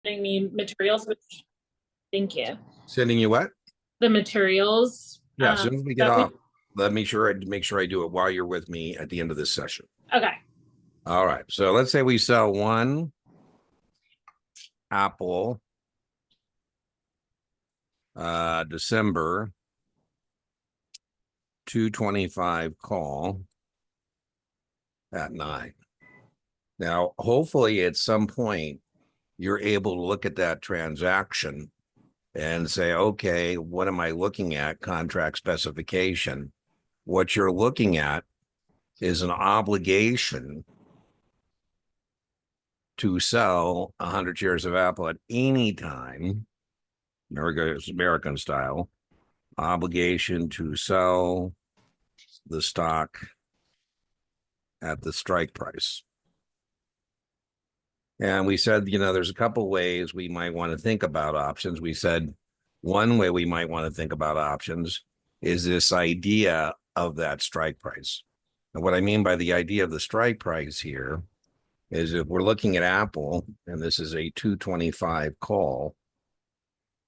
sending me materials, which thank you. Sending you what? The materials. Yeah, as soon as we get that off, let me make sure I do it while you're with me at the end of this session. Okay. All right. So let's say we sell one Apple December 225 call at 9. Now, hopefully at some point you're able to look at that transaction and say, okay, what am I looking at? Contract specification. What you're looking at is an obligation to sell 100 shares of Apple at any time, American style, obligation to sell the stock at the strike price. And we said, there's a couple ways we might want to think about options. We said one way we might want to think about options is this idea of that strike price. And what I mean by the idea of the strike price here is if we're looking at Apple, and this is a 225 call,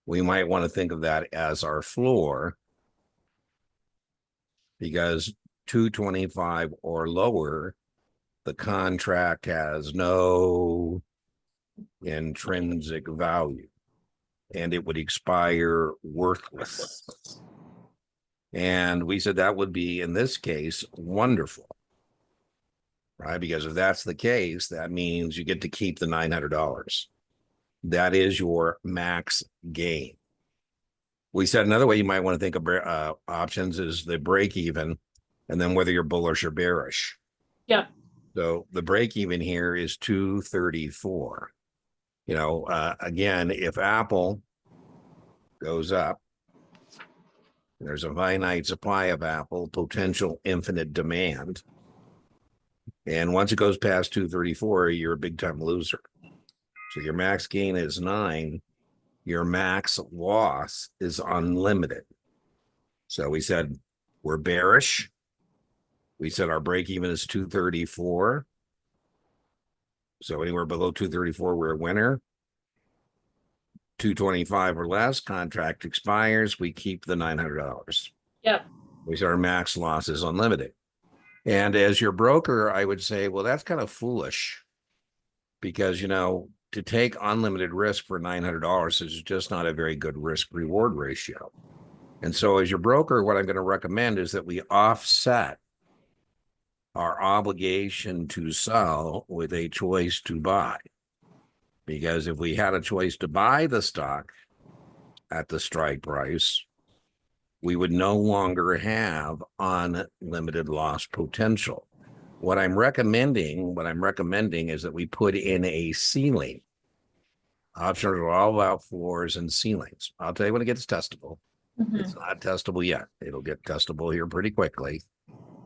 we might want to think of that as our floor, because 225 or lower, the contract has no intrinsic value and it would expire worthless. And we said that would be, in this case, wonderful, right? Because if that's the case, that means you get to keep the $900. That is your max gain. We said another way you might want to think of options is the break even, and then whether you're bullish or bearish. Yeah. So the break even here is 234. Again, if Apple goes up, there's a finite supply of Apple, potential infinite demand. And once it goes past 234, you're a big time loser. So your max gain is 9. Your max loss is unlimited. So we said we're bearish. We said our break even is 234. So anywhere below 234, we're a winner. 225 or less, contract expires, we keep the $900. Yep. We said our max loss is unlimited. And as your broker, I would say, well, that's kind of foolish because, to take unlimited risk for $900 is just not a very good risk reward ratio. And so as your broker, what I'm going to recommend is that we offset our obligation to sell with a choice to buy. Because if we had a choice to buy the stock at the strike price, we would no longer have unlimited loss potential. What I'm recommending is that we put in a ceiling. Options are all about floors and ceilings. I'll tell you when it gets testable. It's not testable yet. It'll get testable here pretty quickly.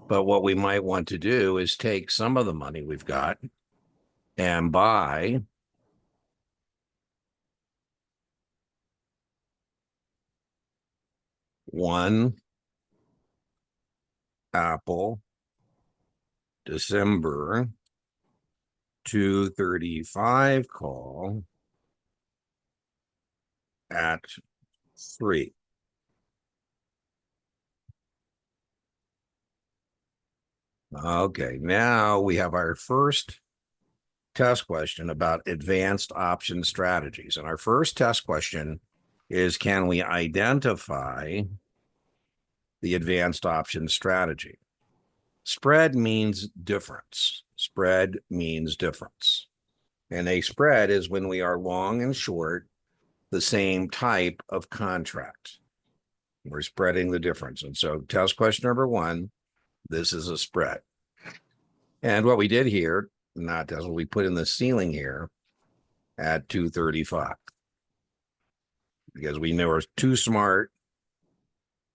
But what we might want to do is take some of the money we've got and buy one Apple December 235 call at 3. Okay, now we have our first test question about advanced option strategies. And our first test question is, can we identify the advanced option strategy? Spread means difference. Spread means difference. And a spread is when we are long and short the same type of contract. We're spreading the difference. And so test question number 1, this is a spread. And what we did here, we put in the ceiling here at 235. Because we know we're too smart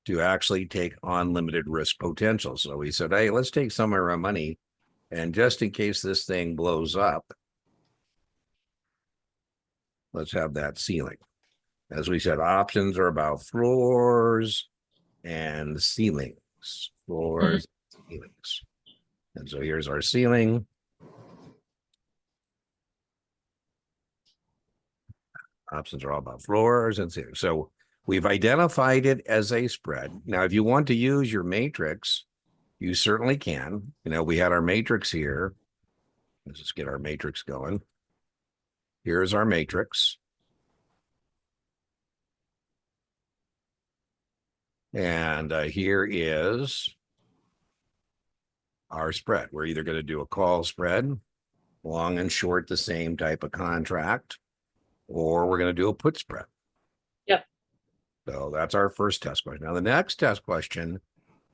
to actually take unlimited risk potential. So we said, hey, let's take some of our money, and just in case this thing blows up, let's have that ceiling. As we said, options are about floors and ceilings. Floors and ceilings. And so here's our ceiling Options are all about floors and so we've identified it as a spread. Now, if you want to use your matrix, you certainly can. You know, we had our matrix here. Let's just get our matrix going. Here's our matrix. And here is our spread. We're either going to do a call spread, long and short, the same type of contract, or we're going to do a put spread. Yep. So that's our first test question. Now, the next test question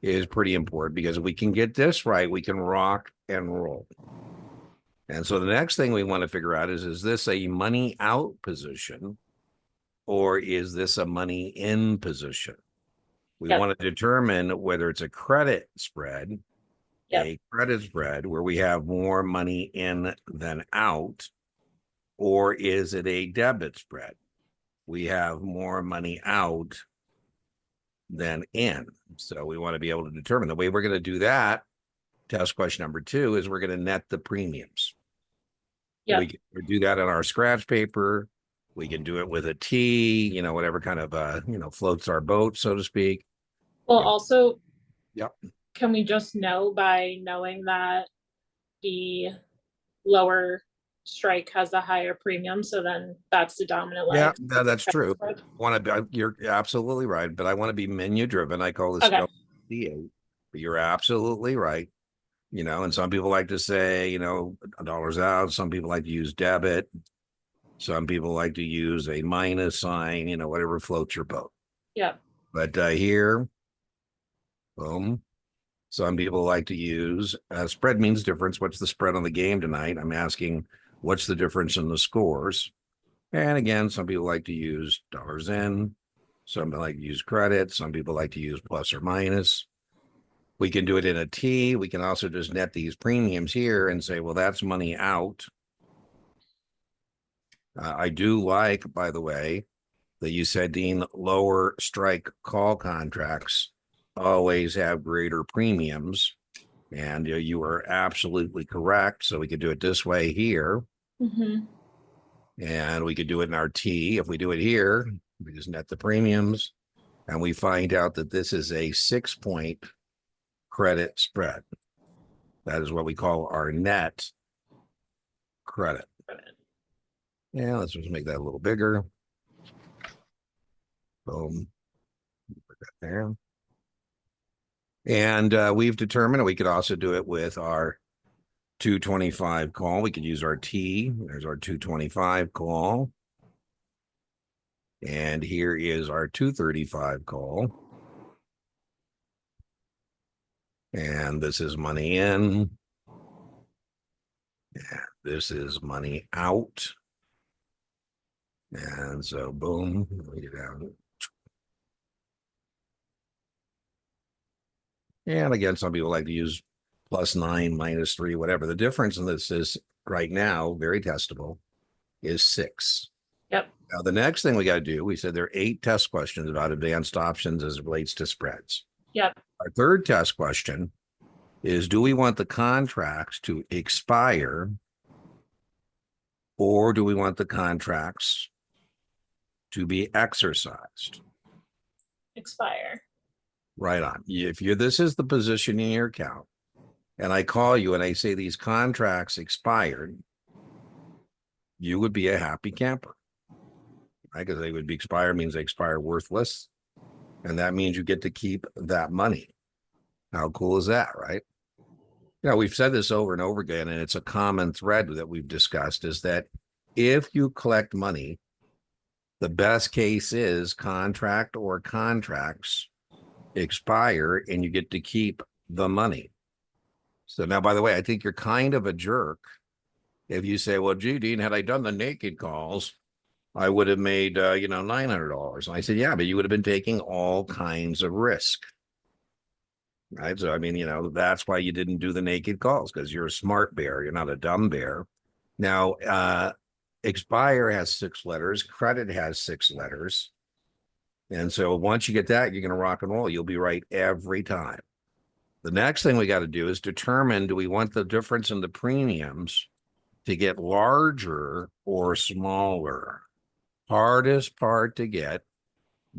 is pretty important because if we can get this right, we can rock and roll. And so the next thing we want to figure out is this a money out position or is this a money in position? We Yep. want to determine whether it's a credit spread, Yep. a credit spread where we have more money in than out, or is it a debit spread? We have more money out than in. So we want to be able to determine. The way we're going to do that, test question number 2, is we're going to net the premiums. Yep. We can do that on our scratch paper. We can do it with a T, you know, whatever kind of, floats our boat, so to speak. Well, also, Yep. can we just know by knowing that the lower strike has a higher premium, so then that's the dominant leg? Yeah, that's true. Spread? You're absolutely right, but I want to be menu driven. I call this Okay. D8, but you're absolutely right. You know, and some people like to say, you know, dollars out. Some people like to use debit. Some people like to use a minus sign, you know, whatever floats your boat. Yeah. But here, boom. Some people like to use spread means difference. What's the spread on the game tonight? I'm asking, what's the difference in the scores? And again, some people like to use dollars in. Some like to use credit. Some people like to use plus or minus. We can do it in a T. We can also just net these premiums here and say, well, that's money out. I do like, by the way, that you said, Dean, lower strike call contracts always have greater premiums. And you are absolutely correct. So we could do it this way here. Mm-hmm. And we could do it in our T. If we do it here, we just net the premiums. And we find out that this is a 6-point credit spread. That is what we call our net credit. Yeah, let's just make that a little bigger. Boom. Put that there. And we've determined we could also do it with our 225 call. We could use our T. There's our 225 call. And here is our 235 call. And this is money in. And this is money out. And so, boom, we get out. And again, some people like to use +9, -3, whatever. The difference in this is right now, very testable, is 6. Yep. Now, the next thing we got to do, we said there are 8 test questions about advanced options as it relates to spreads. Yep. Our third test question is, do we want the contracts to expire or do we want the contracts to be exercised? Expire. Right on. If this is the position in your account and I call you and I say these contracts expired, you would be a happy camper. Right? Because they would be expired means they expire worthless. And that means you get to keep that money. How cool is that, right? You know, we've said this over and over again, and it's a common thread that we've discussed, is that if you collect money, the best case is contract or contracts expire and you get to keep the money. So now, by the way, I think you're kind of a jerk if you say, well, gee, Dean, had I done the naked calls, I would have made, $900. And I said, yeah, but you would have been taking all kinds of risk. Right. So, I mean, that's why you didn't do the naked calls, because you're a smart bear. You're not a dumb bear. Now, expire has 6 letters. Credit has 6 letters. And so once you get that, you're going to rock and roll. You'll be right every time. The next thing we got to do is determine, do we want the difference in the premiums to get larger or smaller? Hardest part to get.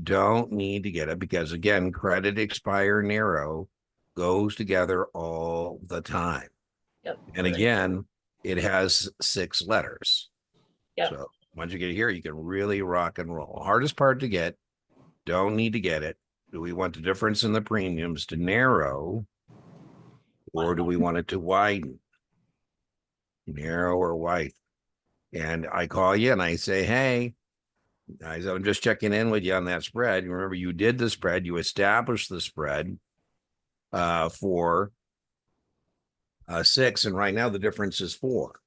Don't need to get it because, again, credit, expire, narrow goes together all the time. Yep. And again, it has 6 letters. Yep. So once you get here, you can really rock and roll. Hardest part to get. Don't need to get it. Do we want the difference in the premiums to narrow, or do we want it to widen? Narrow or widen? And I call you and I say, hey, guys, I'm just checking in with you on that spread. You remember you did the spread, you established the spread for 6, and right now the difference is 4.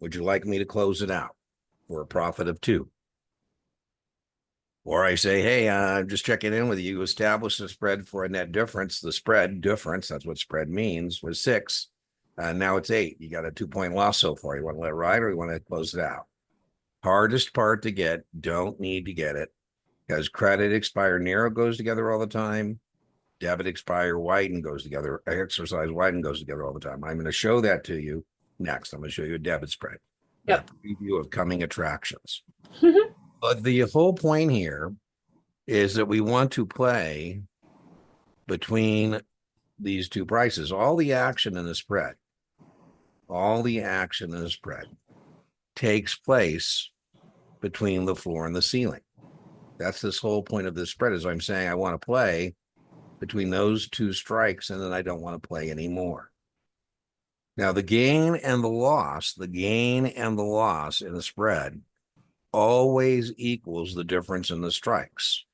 Would you like me to close it out for a profit of 2? Or I say, hey, I'm just checking in with you. You established the spread for a net difference. The spread difference, that's what spread means, was 6. Now it's 8. You got a 2-point loss so far. You want to let it ride or you want to close it out? Hardest part to get. Don't need to get it because credit, expire, narrow goes together all the time. Debit, expire, widen goes together. Exercise, widen goes together all the time. I'm going to show that to you next. I'm going to show you a debit spread. Yep. A preview of coming attractions. But the whole point here is that we want to play between these 2 prices. All the action in the spread, takes place between the floor and the ceiling. That's this whole point of this spread is I'm saying I want to play between those 2 strikes and then I don't want to play anymore. Now the gain and the loss in the spread always equals the difference in the strikes.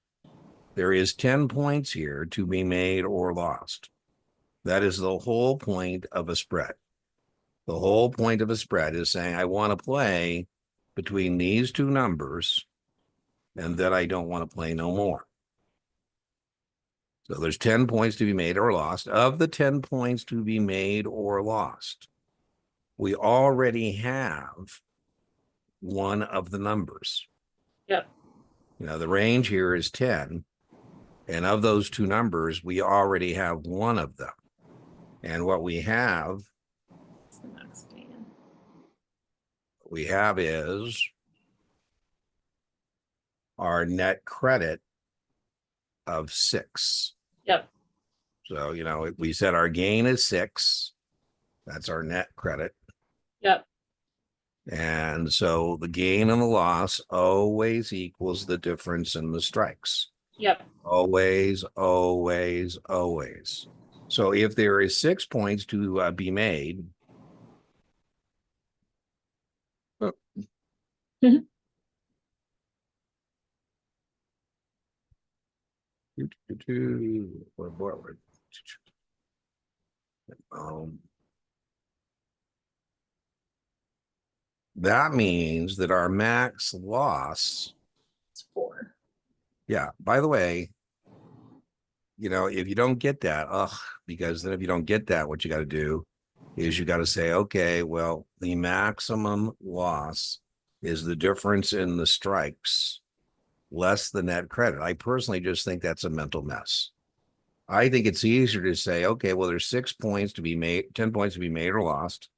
There is 10 points here to be made or lost. That is the whole point of a spread. The whole point of a spread is saying I want to play between these 2 numbers and that I don't want to play no more. So there's 10 points to be made or lost. Of the 10 points to be made or lost, we already have one of the numbers. Yep. Now the range here is 10. And of those 2 numbers, we already have one of them. And what we have is our net credit of 6. Yep. So, we said our gain is 6. That's our net credit. Yep. And so the gain and the loss always equals the difference in the strikes. Yep. Always, always, always. So if there is 6 points to be made, that means that our max loss, It's 4. Yeah. By the way, if you don't get that, because then if you don't get that, what you got to do is you got to say, okay, well, the maximum loss is the difference in the strikes less the net credit. I personally just think that's a mental mess. I think it's easier to say, okay, well, there's 6 points to be made, 10 points to be made or lost.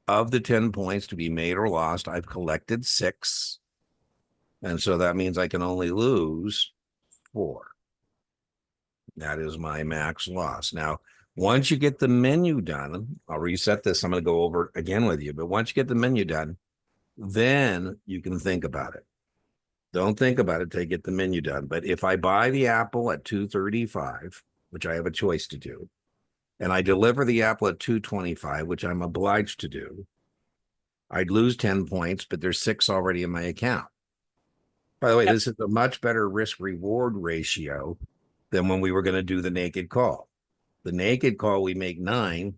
Of the 10 points to be made or lost, I've collected 6. And so that means I can only lose 4. That is my max loss. Now, once you get the menu done, I'll reset this. I'm going to go over it again with you. But once you get the menu done, then you can think about it. Don't think about it till you get the menu done. But if I buy the apple at $2.35, which I have a choice to do, and I deliver the apple at $2.25, which I'm obliged to do, I'd lose 10 points, but there's 6 already in my account. By the way, This is a much better risk-reward ratio than when we were going to do the naked call. The naked call, we make 9,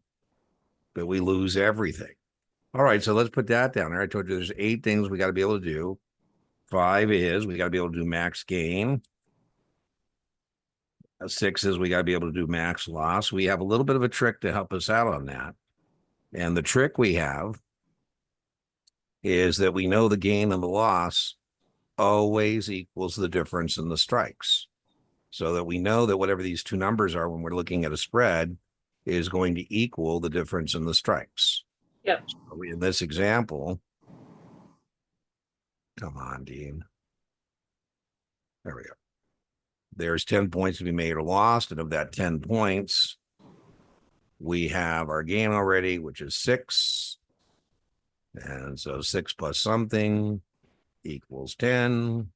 but we lose everything. All right, so let's put that down there. I told you there's 8 things we got to be able to do. 5 is we got to be able to do max gain. 6 is we got to be able to do max loss. We have a little bit of a trick to help us out on that. And the trick we have is that we know the gain and the loss always equals the difference in the strikes. So that we know that whatever these 2 numbers are when we're looking at a spread is going to equal the difference in the strikes. Yep. So in this example, Come on, Dean. There we go. There's 10 points to be made or lost. And of that 10 points, we have our gain already, which is 6. And so 6 plus something equals 10.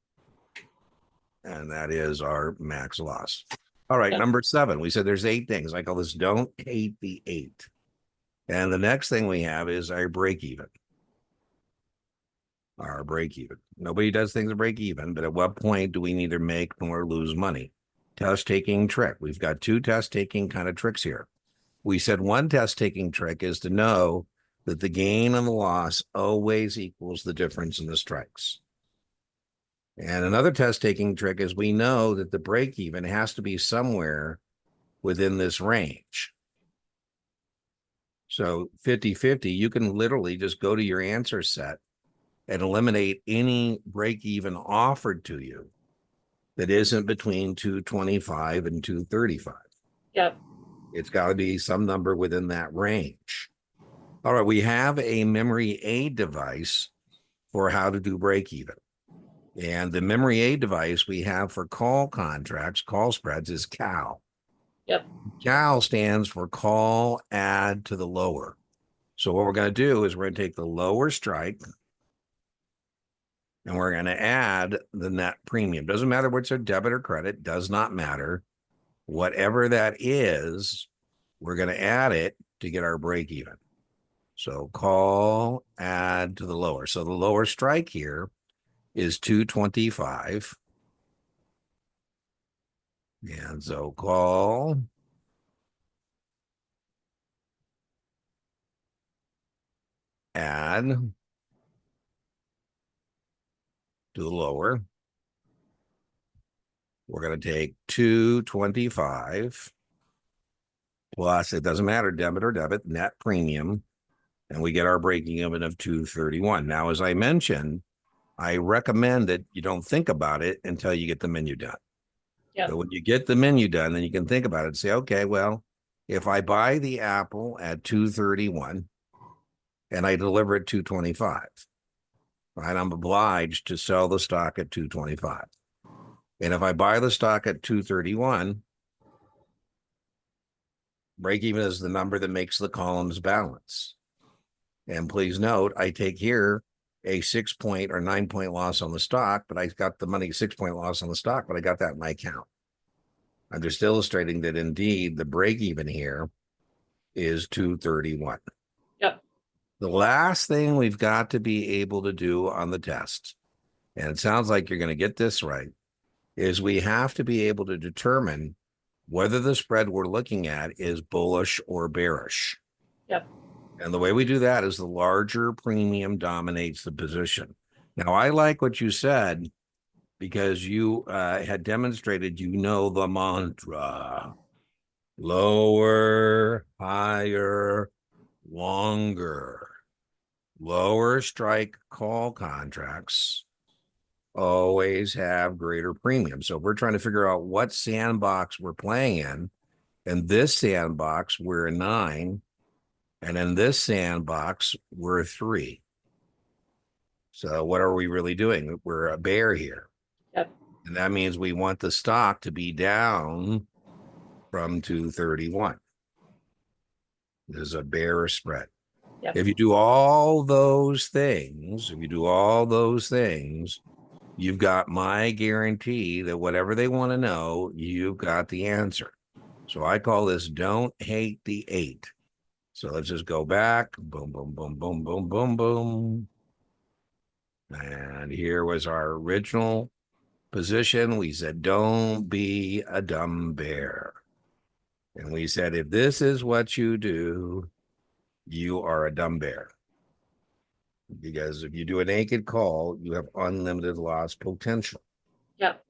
And that is our max loss. All right, Yep. number 7. We said there's 8 things. I call this don't hate the 8. And the next thing we have is our break even. Our break even. Nobody does things to break even, but at what point do we neither make nor lose money? Test taking trick. We've got 2 test taking kind of tricks here. We said one test taking trick is to know that the gain and the loss always equals the difference in the strikes. And another test taking trick is we know that the break even has to be somewhere within this range. So 50-50, you can literally just go to your answer set and eliminate any break even offered to you that isn't between 225 and 235. Yep. It's got to be some number within that range. All right, we have a memory aid device for how to do break even. And the memory aid device we have for call contracts, call spreads, is CAL. Yep. CAL stands for call add to the lower. So what we're going to do is we're going to take the lower strike and we're going to add the net premium. Doesn't matter what's a debit or credit, does not matter. Whatever that is, we're going to add it to get our break even. So call add to the lower. So the lower strike here is 225. And so call add to the lower. We're going to take 225 plus, it doesn't matter, debit or debit, net premium, and we get our breaking even of 231. Now, as I mentioned, I recommend that you don't think about it until you get the menu done. Yep. So when you get the menu done, then you can think about it and say, okay, well, if I buy the apple at 231 and I deliver it 225, right, I'm obliged to sell the stock at 225. And if I buy the stock at 231, break even is the number that makes the columns balance. And please note, I take here a 6-point or 9-point loss on the stock, but I got the money 6-point loss on the stock, but I got that in my account. I'm just illustrating that indeed the break even here is 231. Yep. The last thing we've got to be able to do on the test, and it sounds like you're going to get this right, is we have to be able to determine whether the spread we're looking at is bullish or bearish. Yep. And the way we do that is the larger premium dominates the position. Now, I like what you said because you had demonstrated you know the mantra. Lower, higher, longer. Lower strike call contracts always have greater premium. So if we're trying to figure out what sandbox we're playing in this sandbox, we're a 9. And in this sandbox, we're a 3. So what are we really doing? We're a bear here. Yep. And that means we want the stock to be down from 231. This is a bearish spread. Yep. If you do all those things, you've got my guarantee that whatever they want to know, you've got the answer. So I call this don't hate the 8. So let's just go back. Boom, boom, boom, boom, boom, boom, boom. And here was our original position. We said, don't be a dumb bear. And we said, if this is what you do, you are a dumb bear. Because if you do a naked call, you have unlimited loss potential. Yep.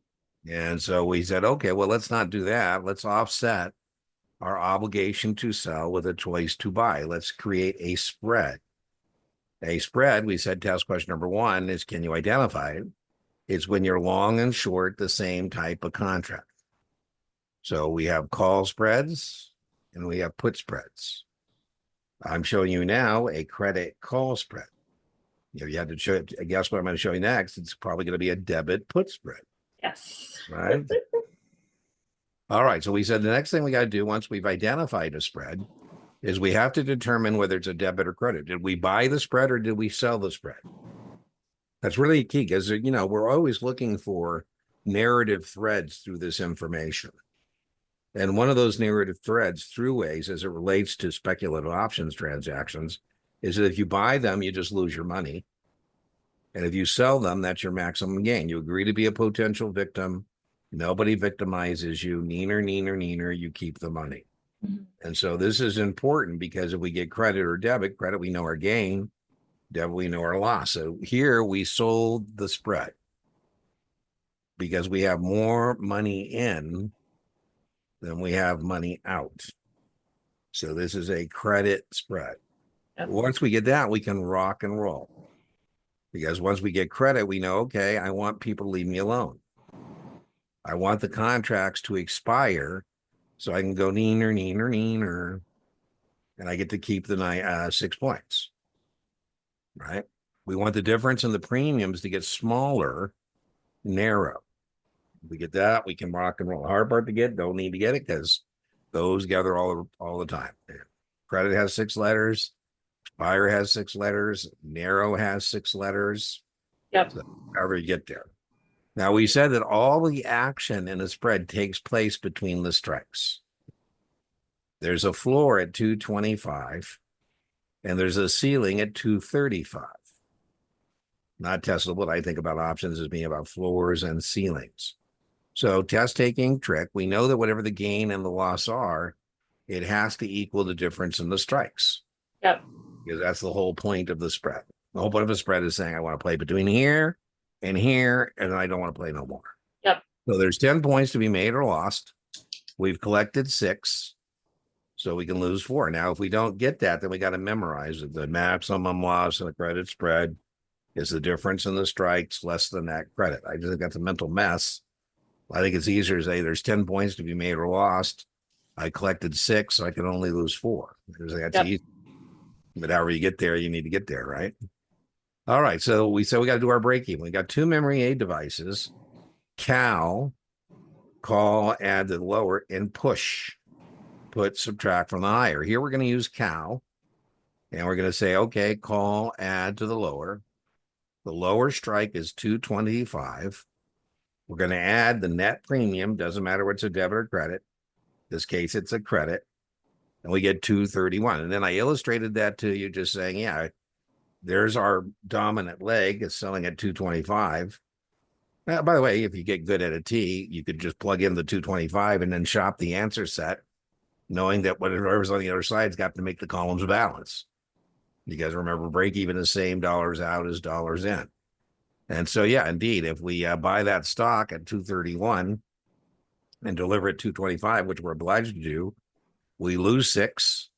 And so we said, okay, well, let's not do that. Let's offset our obligation to sell with a choice to buy. Let's create a spread. A spread, we said test question number 1 is, can you identify it? It's when you're long and short the same type of contract. So we have call spreads and we have put spreads. I'm showing you now a credit call spread. If you had to show, I guess what I'm going to show you next, it's probably going to be a debit put spread, Yes. right? All right. So we said the next thing we got to do once we've identified a spread is we have to determine whether it's a debit or credit. Did we buy the spread or did we sell the spread? That's really key because, you know, we're always looking for narrative threads through this information. And one of those narrative threads through ways as it relates to speculative options transactions is that if you buy them, you just lose your money. And if you sell them, that's your maximum gain. You agree to be a potential victim. Nobody victimizes you. Neener, neener, neener, you keep the money. Mhm. And so this is important because if we get credit or debit, credit, we know our gain, debit, we know our loss. So here we sold the spread because we have more money in than we have money out. So this is a credit spread. Yep. Once we get that, we can rock and roll. Because once we get credit, we know, okay, I want people to leave me alone. I want the contracts to expire so I can go neener, neener, neener, and I get to keep the 6 points, right? We want the difference in the premiums to get smaller, narrow. We get that, we can rock and roll. Hard part to get, don't need to get it because those gather all the time. Credit has 6 letters. Expire has 6 letters. Narrow has 6 letters. Yep. So however you get there. Now, we said that all the action in a spread takes place between the strikes. There's a floor at 225, and there's a ceiling at 235. Not testable, but I think about options as being about floors and ceilings. So test taking trick, we know that whatever the gain and the loss are, it has to equal the difference in the strikes. Yep. Because that's the whole point of the spread. The whole point of a spread is saying I want to play between here, and I don't want to play no more. Yep. So there's 10 points to be made or lost. We've collected 6, so we can lose 4. Now, if we don't get that, then we got to memorize it. The maximum loss in the credit spread is the difference in the strikes less than that credit. I just think that's a mental mess. I think it's easier to say there's 10 points to be made or lost. I collected 6, so I can only lose 4. That's Yep. easy. But however you get there, you need to get there, right? All right, so we said we got to do our break even. We got 2 memory aid devices, call, add to the lower, and push, put, subtract from the higher. Here we're going to use cal, and we're going to say, okay, call, add to the lower. The lower strike is 225. We're going to add the net premium, doesn't matter what's a debit or credit. In this case, it's a credit, and we get 231. And then I illustrated that to you just saying, yeah, there's our dominant leg is selling at 225. Now, by the way, if you get good at a T, you could just plug in the 225 and then shop the answer set, knowing that whatever's on the other side's got to make the columns balance. You guys remember break even is same dollars out as dollars in. And so, yeah, indeed, if we buy that stock at 231 and deliver at 225, which we're obliged to do, we lose 6.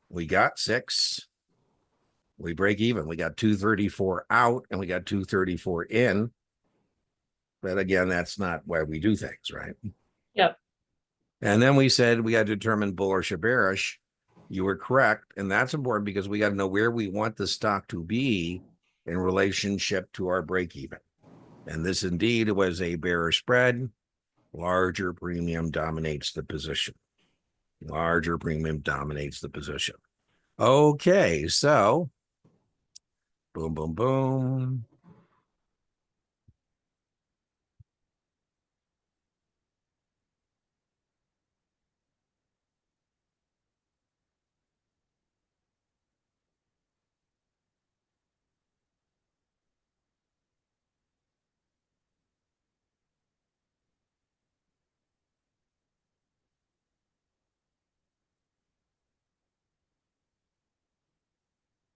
We got 6. We break even. We got 234 out and we got 234 in. But again, that's not why we do things, right? Yep. And then we said we got to determine bullish or bearish. You were correct. And that's important because we got to know where we want the stock to be in relationship to our break even. And this indeed was a bearish spread. Larger premium dominates the position. Larger premium dominates the position. Okay, so boom, boom, boom.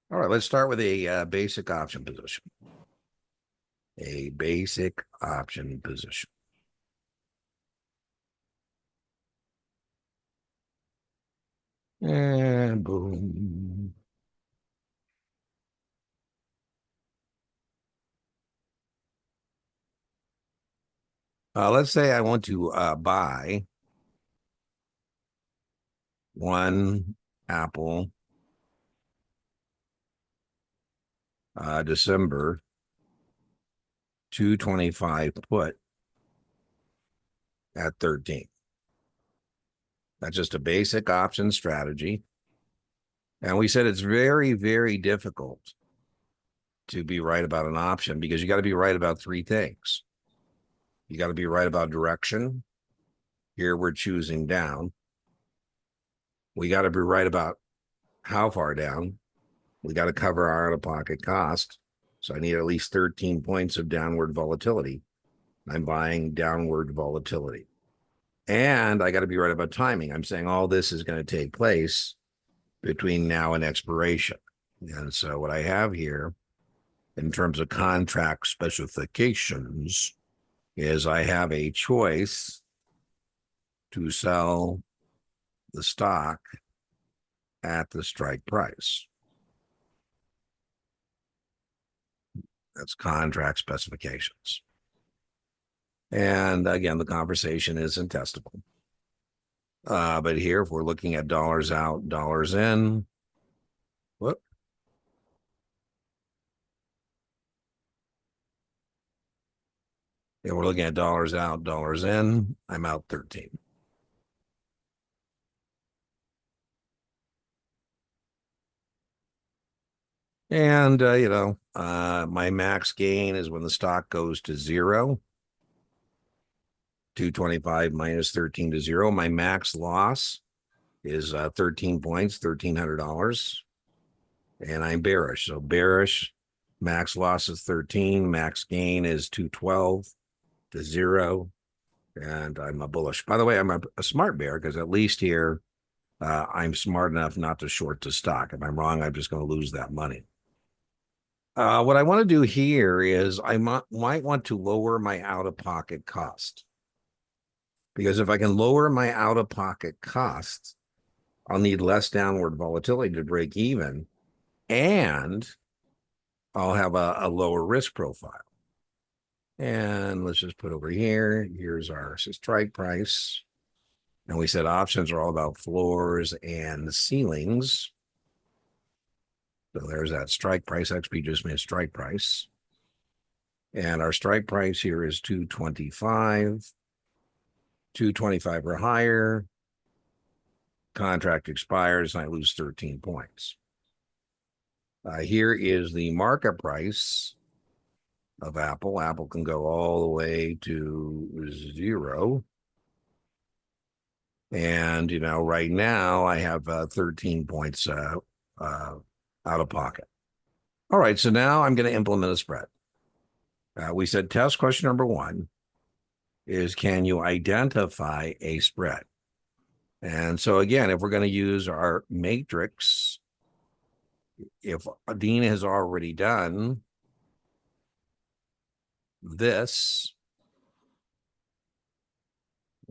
All right, let's start with a basic option position. A basic option position. And boom. Let's say I want to buy 1 apple December 225 put at 13. That's just a basic option strategy. And we said it's very, very difficult to be right about an option because you got to be right about three things. You got to be right about direction. Here we're choosing down. We got to be right about how far down. We got to cover our out-of-pocket cost. So I need at least 13 points of downward volatility. I'm buying downward volatility. And I got to be right about timing. I'm saying all this is going to take place between now and expiration. And so what I have here in terms of contract specifications is I have a choice to sell the stock at the strike price. That's contract specifications. And again, the conversation isn't testable. But here, if we're looking at dollars out, dollars in, whoop. If we're looking at dollars out, dollars in, I'm out 13. And, my max gain is when the stock goes to zero. 225 minus 13 to zero. My max loss is 13 points, $1,300. And I'm bearish. So bearish, max loss is 13. Max gain is 212 to zero. And I'm a bullish. By the way, I'm a smart bear because at least here I'm smart enough not to short the stock. If I'm wrong, I'm just going to lose that money. What I want to do here is I might want to lower my out-of-pocket cost. Because if I can lower my out-of-pocket costs, I'll need less downward volatility to break even, and I'll have a lower risk profile. And let's just put over here, here's our strike price. And we said options are all about floors and ceilings. So there's that strike price. XP just means strike price. And our strike price here is 225. 225 or higher. Contract expires and I lose 13 points. Here is the market price of Apple. Apple can go all the way to zero. And, right now I have 13 points out of pocket. All right, so now I'm going to implement a spread. We said test question number one is, can you identify a spread? And so again, if we're going to use our matrix, if Dean has already done this,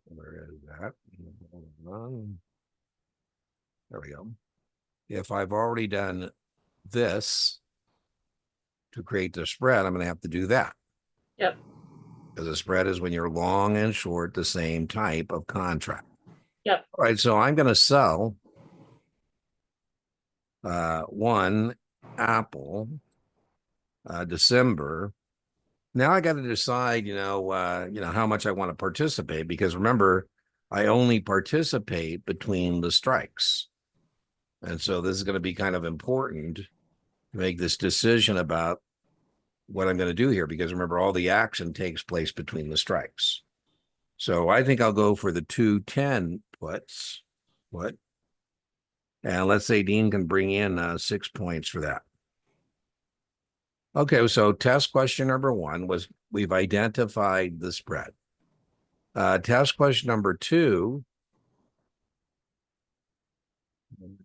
where is that? There we go. If I've already done this to create the spread, I'm going to have to do that. Yep. Because the spread is when you're long and short the same type of contract. Yep. All right, so I'm going to sell one Apple December. Now I got to decide, how much I want to participate, because remember, I only participate between the strikes. And so this is going to be kind of important to make this decision about what I'm going to do here, because remember, all the action takes place between the strikes. So I think I'll go for the 210 puts. What? And let's say Dean can bring in 6 points for that. Okay, so test question number one was we've identified the spread. Test question number two.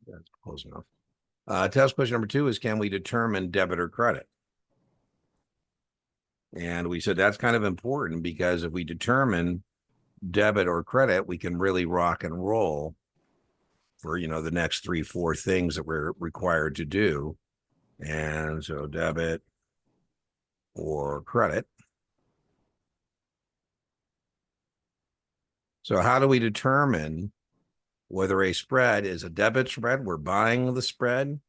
That's close enough. Test question number two is, can we determine debit or credit? And we said that's kind of important, because if we determine debit or credit, we can really rock and roll for, the next 3-4 things that we're required to do. And so debit or credit. So how do we determine whether a spread is a debit spread, we're buying the spread,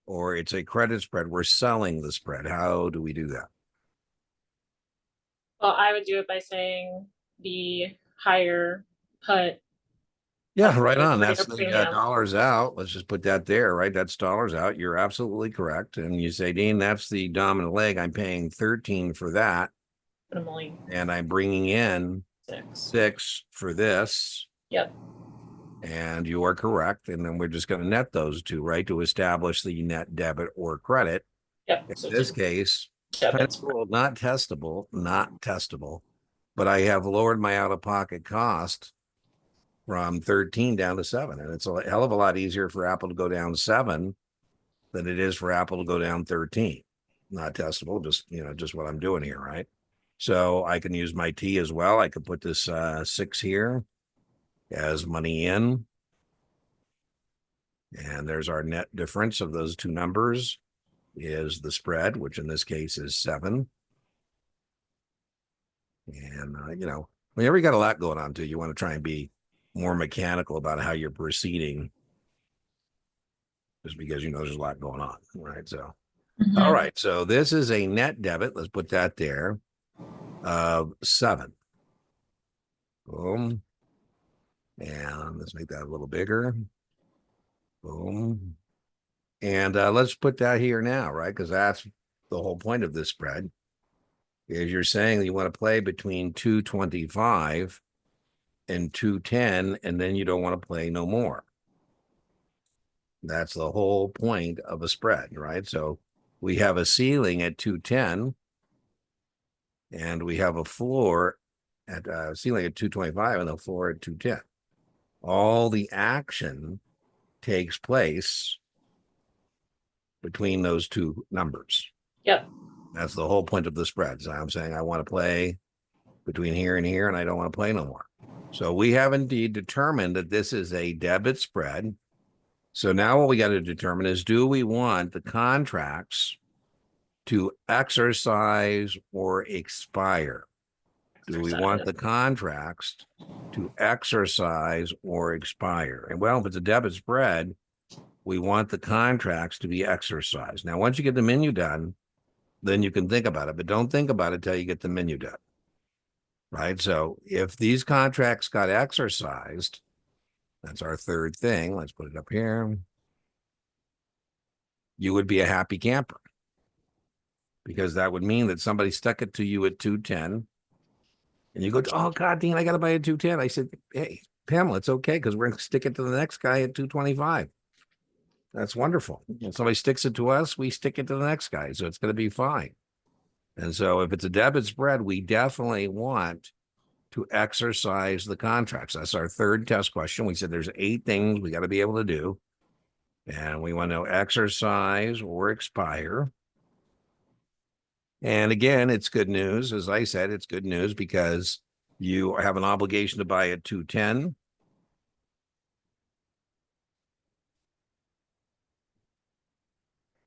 or it's a credit spread. We're selling the spread. How do we do that? Well, I would do it by saying the higher put. Yeah, right the on. greater That's the premium. dollars out. Let's just put that there, right? That's dollars out. You're absolutely correct. And you say, Dean, that's the dominant leg. I'm paying 13 for that. But I'm only And I'm bringing in 6 for this. Yep. And you are correct. And then we're just going to net those two, right? To establish the net debit or credit. Yep. In So this case, debit pencil, not testable, but I have lowered my out-of-pocket cost from 13 down to 7. And it's a hell of a lot easier for Apple to go down 7 than it is for Apple to go down 13. Not testable, just what I'm doing here, right? So I can use my T as well. I could put this 6 here as money in. And there's our net difference of those two numbers is the spread, which in this case is 7. And, whenever you got a lot going on too, you want to try and be more mechanical about how you're proceeding, just because there's a lot going on, right? So, all right. So this is a net debit. Let's put that there of 7. Boom. And let's make that a little bigger. Boom. And let's put that here now, right? Because that's the whole point of this spread. Is you're saying that you want to play between 225 and 210, and then you don't want to play no more. That's the whole point of a spread, right? So we have a ceiling at 210, and we have a floor at ceiling at 225 and a floor at 210. All the action takes place between those two numbers. Yep. That's the whole point of the spread. So I'm saying I want to play between here and here, and I don't want to play no more. So we have indeed determined that this is a debit spread. So now what we got to determine is, do we want the contracts to exercise or expire? Do we want the contracts to exercise or expire? And well, if it's a debit spread, we want the contracts to be exercised. Now, once you get the menu done, then you can think about it, but don't think about it till you get the menu done. Right? So if these contracts got exercised, that's our third thing. Let's put it up here. You would be a happy camper, because that would mean that somebody stuck it to you at 210, and you go, oh God, Dean, I got to buy a 210. I said, hey, Pamela, it's okay, because we're going to stick it to the next guy at 225. That's wonderful. If somebody sticks it to us, we stick it to the next guy. So it's going to be fine. And so if it's a debit spread, we definitely want to exercise the contracts. That's our third test question. We said there's 8 things we got to be able to do. And we want to exercise or expire. And again, it's good news. As I said, it's good news because you have an obligation to buy at 210.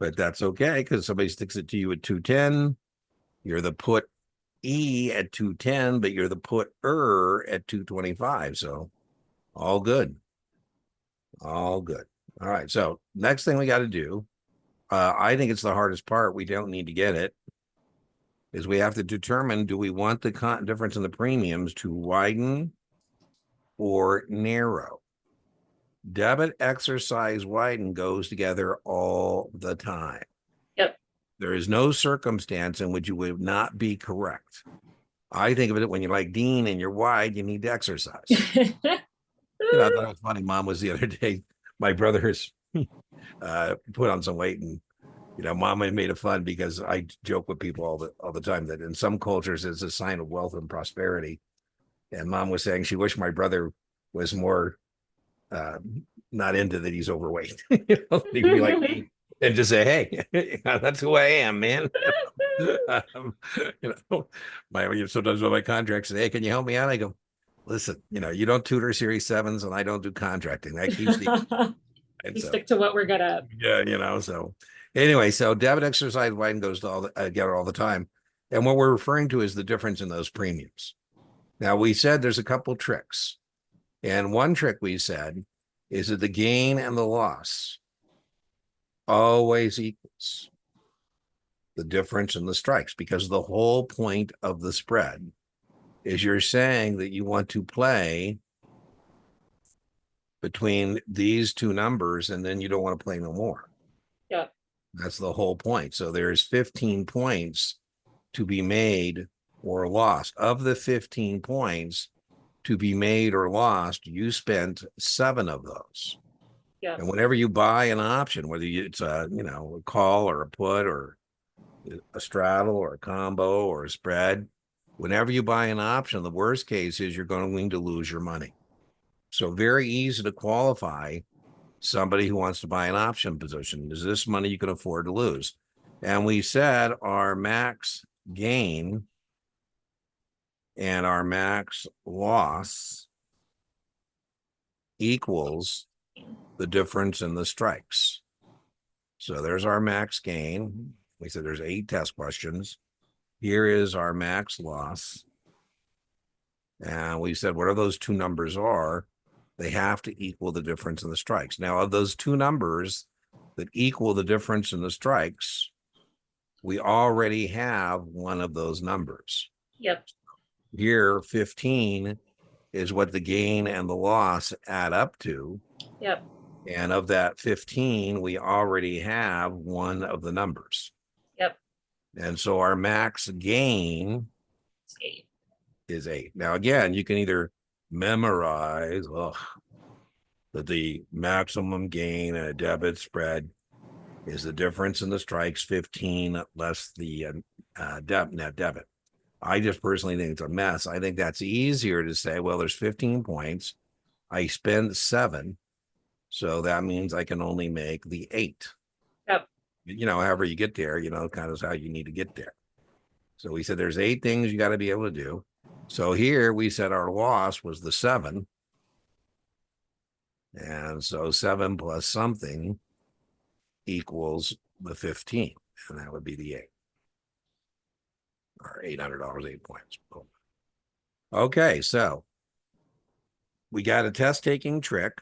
But that's okay, because somebody sticks it to you at 210. You're the put E at 210, but you're the put at 225. So all good. All good. All right. So next thing we got to do, I think it's the hardest part. We don't need to get it. Is we have to determine, do we want the difference in the premiums to widen or narrow? Debit, exercise, widen goes together all the time. Yep. There is no circumstance in which you would not be correct. I think of it when you're like Dean and you're wide, you need to exercise. I thought it was funny. Mom was the other day, my brother has put on some weight, and Mom made it fun because I joke with people all the time that in some cultures it's a sign of wealth and prosperity. And Mom was saying she wished my brother was more not into that he's overweight. He'd be like, and just say, hey, that's who I am, man. Sometimes when my contract says, hey, can you help me out? I go, listen, you don't tutor Series 7s, and I don't do contracting. That keeps the we stick to what we're good at. Yeah, so anyway, so debit, exercise, widen goes together all the time. And what we're referring to is the difference in those premiums. Now, we said there's a couple tricks. And one trick we said is that the gain and the loss always equals the difference in the strikes, because the whole point of the spread is you're saying that you want to play between these two numbers and then you don't want to play no more. Yeah. That's the whole point. So there's 15 points to be made or lost. Of the 15 points to be made or lost, you spent 7 of those. Yeah. And whenever you buy an option, whether it's a, you know, a call or a put or a straddle or a combo or a spread, whenever you buy an option, the worst case is you're going to lose your money. So very easy to qualify somebody who wants to buy an option position. Is this money you can afford to lose? And we said our max gain and our max loss equals the difference in the strikes. So there's our max gain. We said there's 8 test questions. Here is our max loss. And we said whatever those two numbers are, they have to equal the difference in the strikes. Now, of those two numbers that equal the difference in the strikes, we already have one of those numbers. Yep. Here, 15 is what the gain and the loss add up to. Yep. And of that 15, we already have one of the numbers. Yep. And so our max gain It's 8. is 8. Now, again, you can either memorize that the maximum gain in a debit spread is the difference in the strikes, 15 less the net debit. I just personally think it's a mess. I think that's easier to say, well, there's 15 points. I spend 7. So that means I can only make the 8. Yep. You know, however you get there, you know, kind of how you need to get there. So we said there's 8 things you got to be able to do. So here we said our loss was the 7. And so 7 plus something equals the 15. And that would be the 8. Or $800, 8 points. Okay, so we got a test taking trick.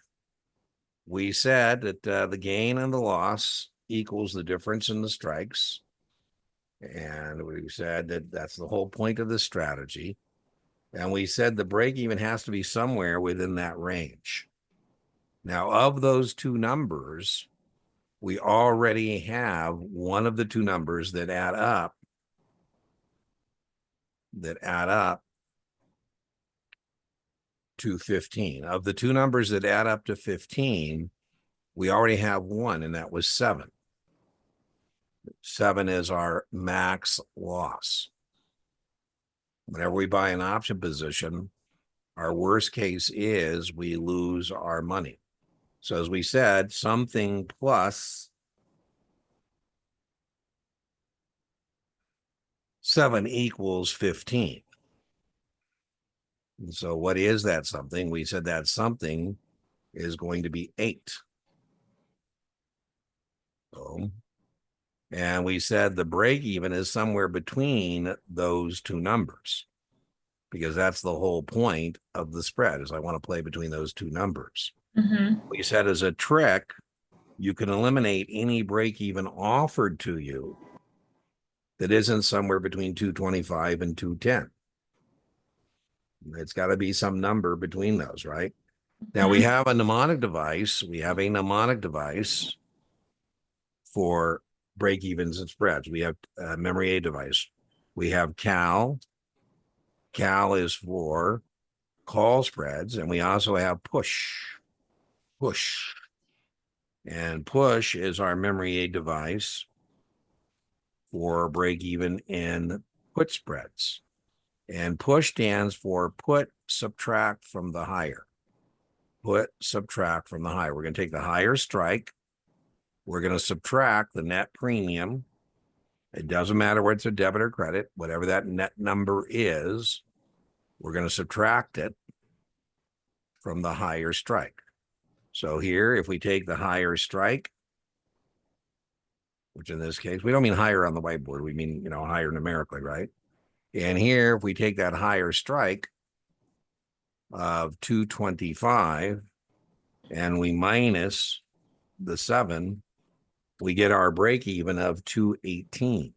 We said that the gain and the loss equals the difference in the strikes. And we said that that's the whole point of the strategy. And we said the break even has to be somewhere within that range. Now, of those two numbers, we already have one of the two numbers that add up to 15. Of the two numbers that add up to 15, we already have one, and that was 7. 7 is our max loss. Whenever we buy an option position, our worst case is we lose our money. So as we said, something plus 7 equals 15. And so what is that something? We said that something is going to be 8. And we said the break even is somewhere between those two numbers, because that's the whole point of the spread, is I want to play between those two numbers. We said as a trick, you can eliminate any break even offered to you that isn't somewhere between 225 and 210. It's got to be some number between those, right? Now we have a mnemonic device. We have a mnemonic device for break evens and spreads. We have a memory aid device. We have Cal. Cal is for call spreads, and we also have push. And push is our memory aid device for break even in put spreads. And push stands for put, subtract from the higher. Put, subtract from the higher. We're going to take the higher strike. We're going to subtract the net premium. It doesn't matter whether it's a debit or credit, whatever that net number is, we're going to subtract it from the higher strike. So here, if we take the higher strike, which in this case, we don't mean higher on the whiteboard, we mean, you know, higher numerically, right? And here, if we take that higher strike of 225 and we minus the 7, we get our break even of 218.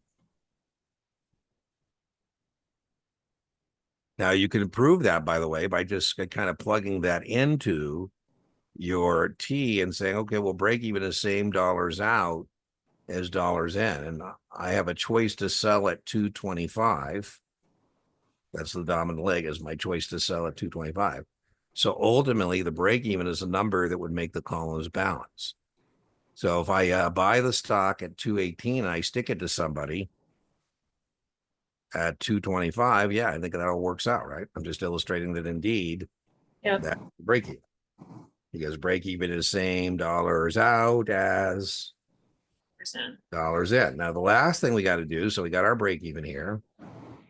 Now you can prove that, by the way, by just kind of plugging that into your T and saying, okay, well, break even is same dollars out as dollars in. And I have a choice to sell at 225. That's the dominant leg, is my choice to sell at 225. So ultimately, the break even is a number that would make the columns balance. So if I buy the stock at 218 and I stick it to somebody at 225, yeah, I think that all works out, right? I'm just illustrating that indeed Yep. that break even, because break even is same dollars out as dollars in. Now, the last thing we got to do, so we got our break even here,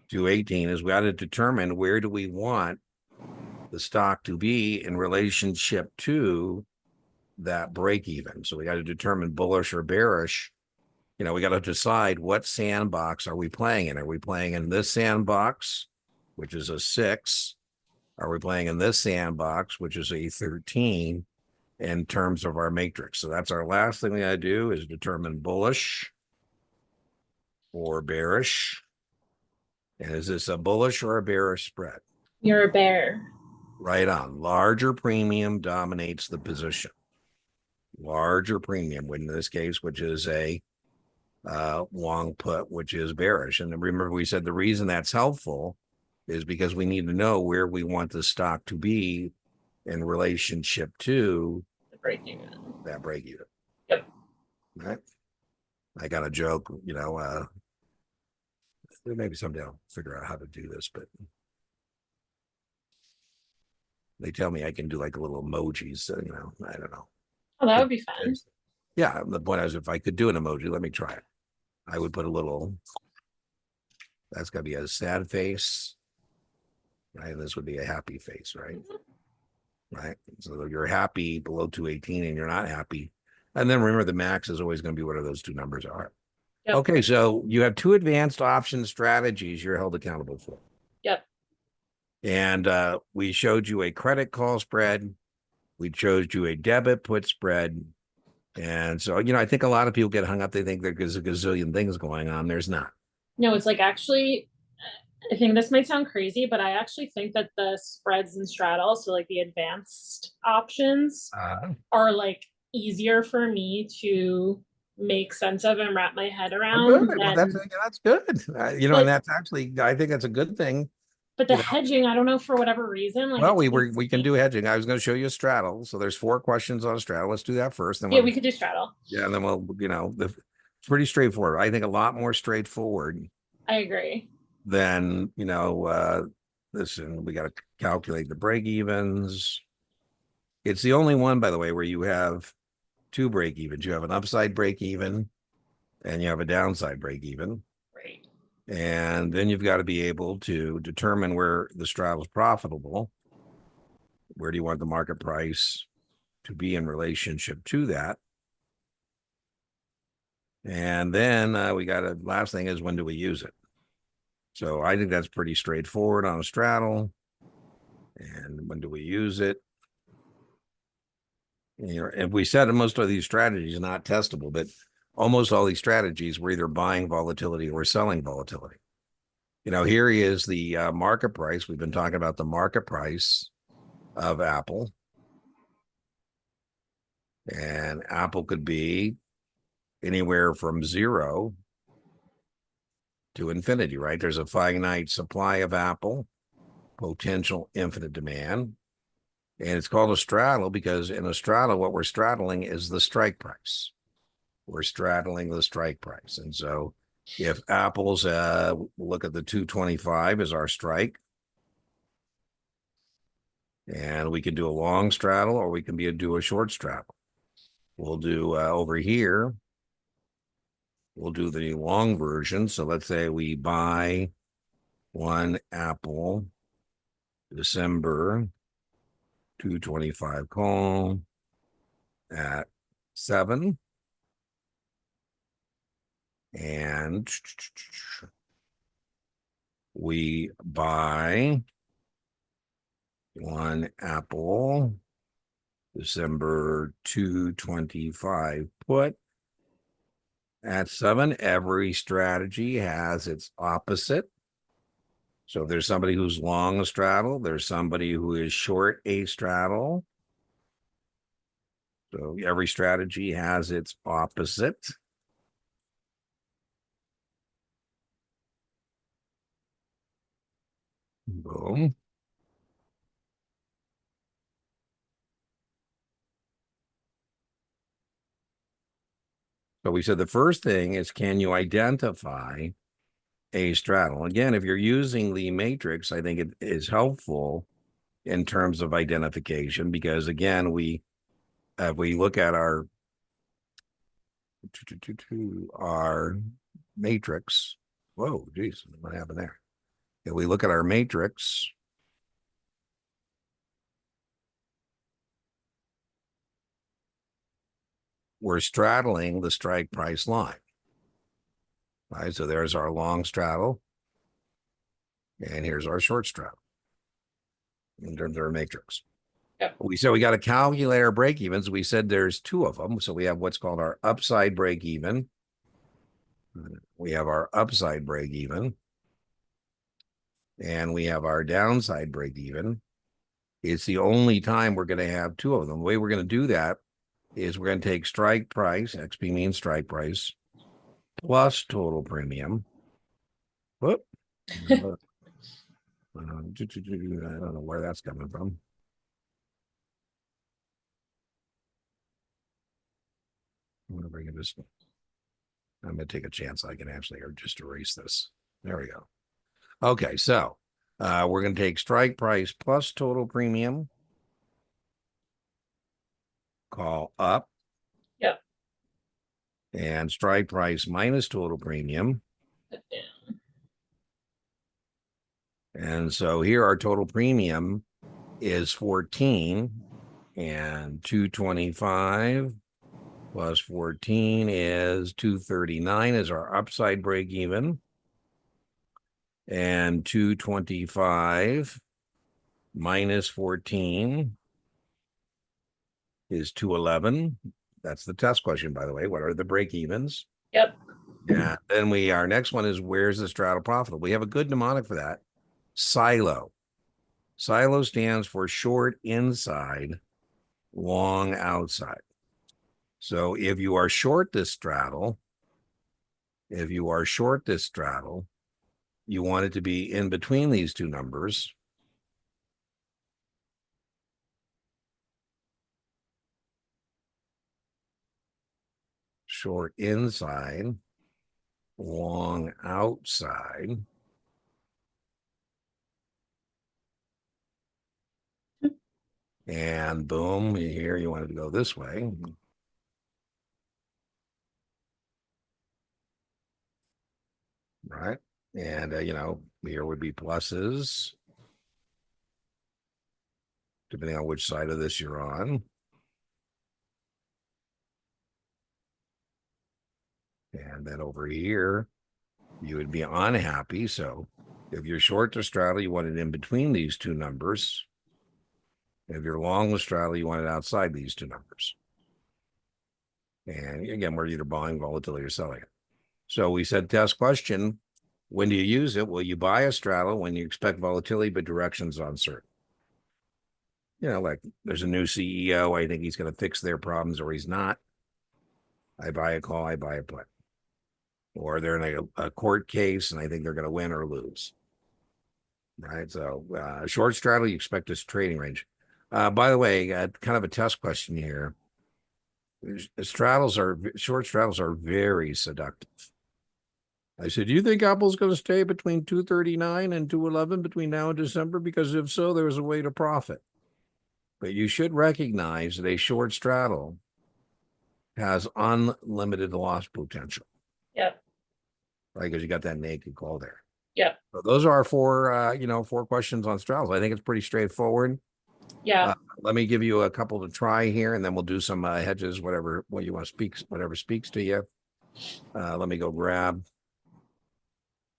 218, is we got to determine where do we want the stock to be in relationship to that break even. So we got to determine bullish or bearish. You know, we got to decide what sandbox are we playing in. Are we playing in this sandbox, which is a 6? Are we playing in this sandbox, which is a 13 in terms of our matrix? So that's our last thing we got to do, is determine bullish or bearish. And is this a bullish or a bearish spread? You're a bear. Right on. Larger premium dominates the position. Larger premium, in this case, which is a long put, which is bearish. And remember, we said the reason that's helpful is because we need to know where we want the stock to be in relationship to The break even. that break even. Yep. Right. I got a joke, you know, maybe someday I'll figure out how to do this, but they tell me I can do like little emojis. So, you know, I don't know. Oh, that would be fun. Yeah. The point is, if I could do an emoji, let me try it. I would put a little, that's got to be a sad face. Right. And this would be a happy face, right? Right. So you're happy below 218 and you're not happy. And then remember, the max is always going to be whatever those two numbers are. Yep. Okay. So you have two advanced option strategies you're held accountable for. Yep. And we showed you a credit call spread. We showed you a debit put spread. And so, you know, I think a lot of people get hung up. They think there's a gazillion things going on. There's not. No, it's like, actually, I think this might sound crazy, but I actually think that the spreads and straddles, so like the advanced options, are like easier for me to make sense of and wrap my head around. Good. Well, that's good. You know, But- and that's actually, I think that's a good thing. But the You know, hedging, I don't know, for whatever reason, like, well, it we can takes do me- hedging. I was going to show you a straddle. So there's 4 questions on a straddle. Let's do that first. Then Yeah, we could do straddle. yeah, and then we'll, you know, it's pretty straightforward. I think a lot more straightforward I agree. than, you know, listen, we got to calculate the break evens. It's the only one, by the way, where you have 2 break evens. You have an upside break even and you have a downside break even. Right. And then you've got to be able to determine where the straddle is profitable. Where do you want the market price to be in relationship to that? And then we got a last thing is, when do we use it? So I think that's pretty straightforward on a straddle. And when do we use it? You know, and we said most of these strategies are not testable, but almost all these strategies were either buying volatility or selling volatility. You know, here is the market price. We've been talking about the market price of Apple. And Apple could be anywhere from 0 to infinity, right? There's a finite supply of Apple, potential infinite demand. And it's called a straddle because in a straddle, what we're straddling is the strike price. We're straddling the strike price. And so if Apple's, look at the 225 as our strike, and we can do a long straddle or we can do a short straddle. We'll do over here, we'll do the long version. So let's say we buy one Apple December 225 call at 7. And we buy one Apple December 225 put At 7, every strategy has its opposite. So if there's somebody who's long a straddle, there's somebody who is short a straddle. So every strategy has its opposite. Boom. So we said the first thing is, can you identify a straddle? Again, if you're using the matrix, I think it is helpful in terms of identification, because again, if we look at our matrix. Whoa, geez, what happened there? If we look at our matrix, we're straddling the strike price line. Right, so there's our long straddle, and here's our short straddle in terms of our matrix. Yep. We said we got to calculate our break evens. We said there's 2 of them. So we have what's called our upside break even. We have our upside break even, and we have our downside break even. It's the only time we're going to have 2 of them. The way we're going to do that is we're going to take strike price, XP means strike price, plus total premium. Whoop. I don't know where that's coming from. I'm going to take a chance I can actually just erase this. There we go. Okay, so we're going to take strike price plus total premium, call up. Yep. And strike price minus total premium. And so here our total premium is 14, and 225 plus 14 is 239 is our upside break even. And 225 minus 14 is 211. That's the test question, by the way. What are the break evens? Yep. Yeah. Then our next one is, where's the straddle profitable? We have a good mnemonic for that. Silo. Silo stands for short inside, long outside. So if you are short this straddle, you want it to be in between these 2 numbers. Short inside, long outside. And boom, here you want it to go this way. Right. And, here would be pluses, depending on which side of this you're on. And then over here, you would be unhappy. So if you're short to straddle, you want it in between these 2 numbers. If you're long with straddle, you want it outside these 2 numbers. And again, we're either buying volatility or selling it. So we said test question, when do you use it? Well, you buy a straddle when you expect volatility, but direction's uncertain. Like there's a new CEO. I think he's going to fix their problems, or he's not. I buy a call, I buy a put. Or they're in a court case and I think they're going to win or lose. Right. So short straddle, you expect this trading range. By the way, kind of a test question here. Short straddles are very seductive. I said, do you think Apple's going to stay between 239 and 211 between now and December? Because if so, there's a way to profit. But you should recognize that a short straddle has unlimited loss potential. Yep. Right, because you got that naked call there. Yep. So those are our 4 questions on straddles. I think it's pretty straightforward. Yeah. Let me give you a couple to try here, and then we'll do some hedges, whatever you want to speak, whatever speaks to you. Let me go grab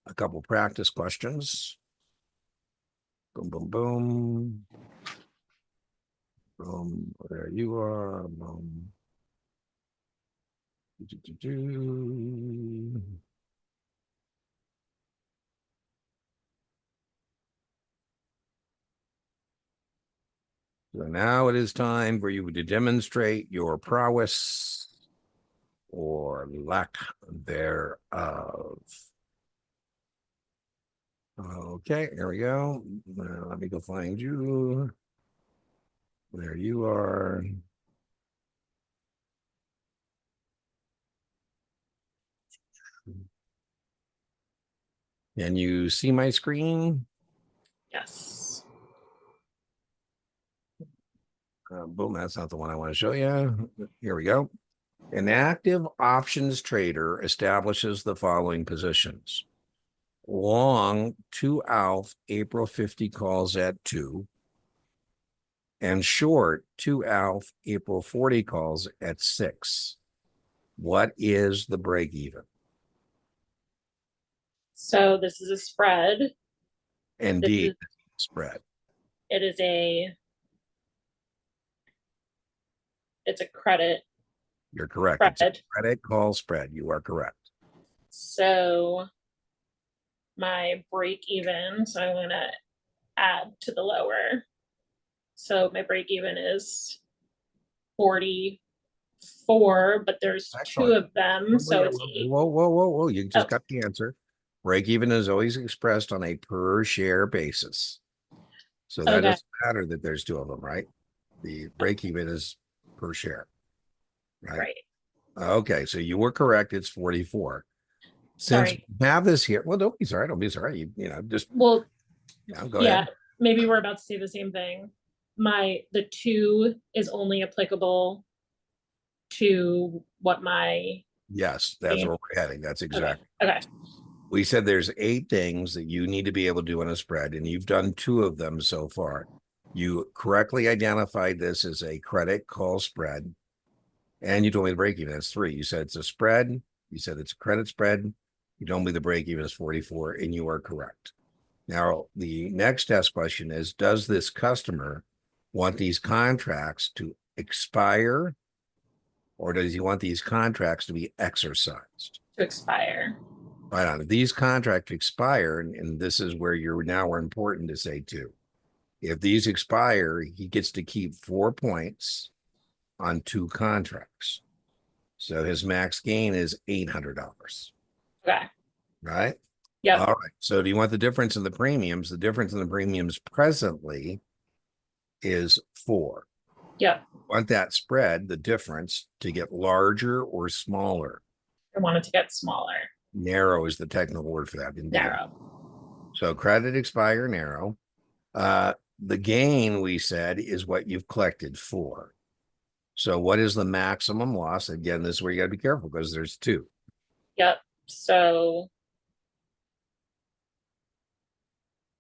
a couple practice questions. Boom, boom, boom. Boom, there you are. Boom. So now it is time for you to demonstrate your prowess or lack thereof. Okay, here we go. Let me go find you. There you are. Can you see my screen? Yes. Boom, that's not the one I want to show you. Here we go. An active options trader establishes the following positions. Long 2 alpha April 50 calls at 2 and short 2 alpha April 40 calls at 6. What is the break even? So this is a spread. Indeed, spread. It is it's a credit. You're correct. Spread. It's a credit call spread. You are correct. So my break even, so I'm going to add to the lower. So my break even is 44, but there's Excellent. two of them, so it's 8. Whoa. You just got the answer. Break even is always expressed on a per share basis. So that doesn't matter that there's 2 of them, right? The break even is per share. Right. Okay, so you were correct. It's 44. Since we have this here, well, don't be sorry. Don't be sorry. You know, just go ahead. Maybe we're about to say the same thing. The 2 is only applicable to what my yes, that's where we're heading. That's exactly okay. We said there's 8 things that you need to be able to do in a spread, and you've done 2 of them so far. You correctly identified this as a credit call spread, and you told me the break even is 3. You said it's a spread. You said it's a credit spread. You told me the break even is 44, and you are correct. Now, the next test question is, does this customer want these contracts to expire, or does he want these contracts to be exercised? To expire. Right on. If these contracts expire, and this is where you're now important to say too. If these expire, he gets to keep 4 points on 2 contracts. So his max gain is $800. Okay. Right? Yeah. All right. So do you want the difference in the premiums? The difference in the premiums presently is 4. Yep. Want that spread, the difference, to get larger or smaller? I want it to get smaller. Narrow is the technical word for that. Indeed. Narrow. So credit, expire, narrow. The gain, we said, is what you've collected for. So what is the maximum loss? Again, this is where you got to be careful because there's 2. Yep. So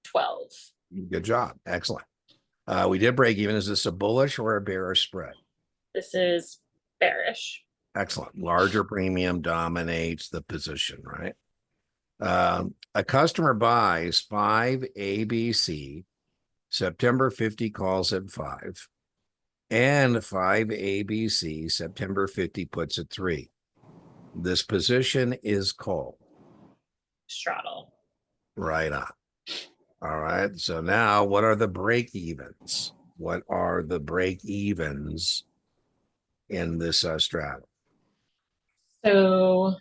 12. Good job. Excellent. We did break even. Is this a bullish or a bearish spread? This is bearish. Excellent. Larger premium dominates the position, right? A customer buys 5 ABC, September 50 calls at 5, and 5 ABC, September 50 puts at 3. This position is called straddle. Right on. All right. So now what are the break evens? What are the break evens in this straddle? So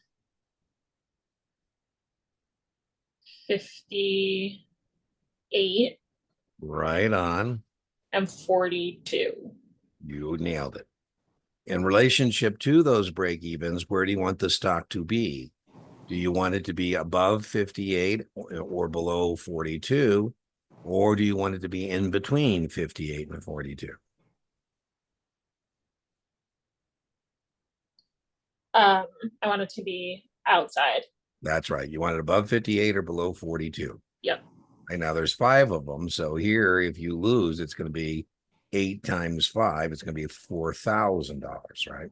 58. Right on. And 42. You nailed it. In relationship to those break evens, where do you want the stock to be? Do you want it to be above 58 or below 42? Or do you want it to be in between 58 and 42? I want it to be outside. That's right. You want it above 58 or below 42. Yep. And now there's 5 of them. So here, if you lose, it's going to be 8 times 5. It's going to be $4,000, right?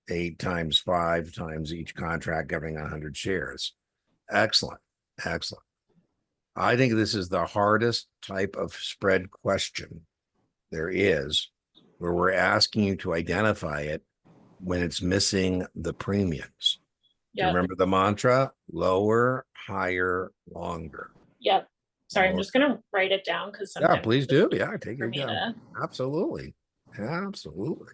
8 times 5 times each contract governing 100 shares. Excellent. Excellent. I think this is the hardest type of spread question there is, where we're asking you to identify it when it's missing the premiums. Do you Yep. remember the mantra? Lower, higher, longer. Yep. Sorry, I'm Lower. just gonna write it down because Yeah, sometimes please do. Yeah, take for your me time. to. Absolutely. Absolutely.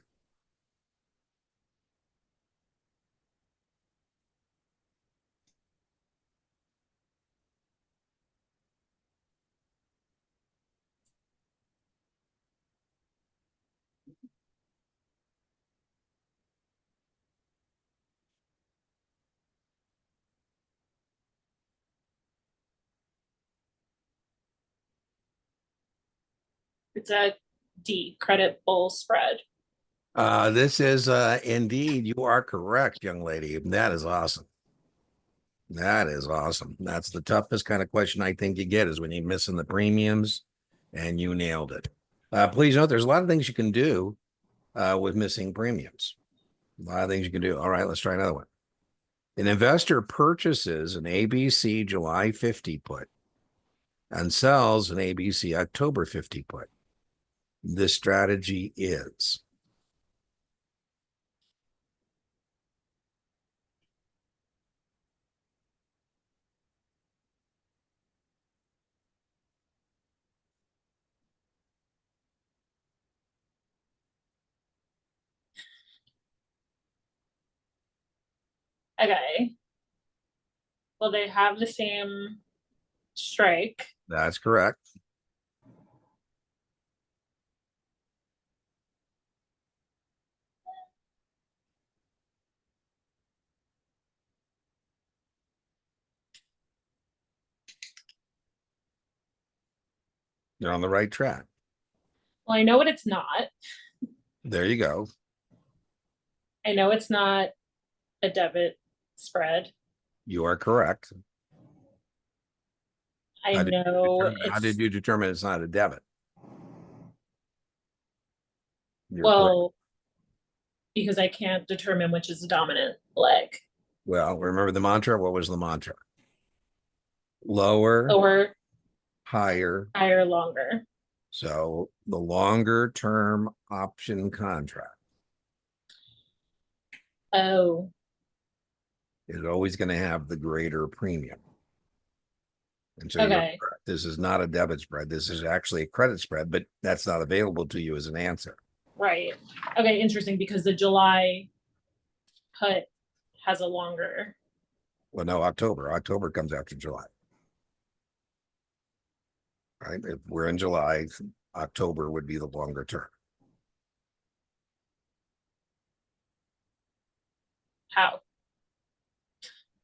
It's a D, credit bull spread. This is indeed, you are correct, young lady. That is awesome. That is awesome. That's the toughest kind of question I think you get is when you're missing the premiums, and you nailed it. Please note there's a lot of things you can do with missing premiums. A lot of things you can do. All right, let's try another one. An investor purchases an ABC July 50 put and sells an ABC October 50 put. This strategy is. Okay. Well, they have the same strike. That's correct. You're on the right track. Well, I know what it's not. There you go. I know it's not a debit spread. You are correct. I How know how did you determine it's not a debit? You're correct. well, because I can't determine which is the dominant leg. Well, remember the mantra? What was the mantra? Lower, Lower, higher. higher, longer. So the longer term option contract Oh, is always going to have the greater premium. And so okay. this is not a debit spread. This is actually a credit spread, but that's not available to you as an answer. Right. Okay, interesting because the July put has a longer. Well, no, October. October comes after July. Right? If we're in July, October would be the longer term. How?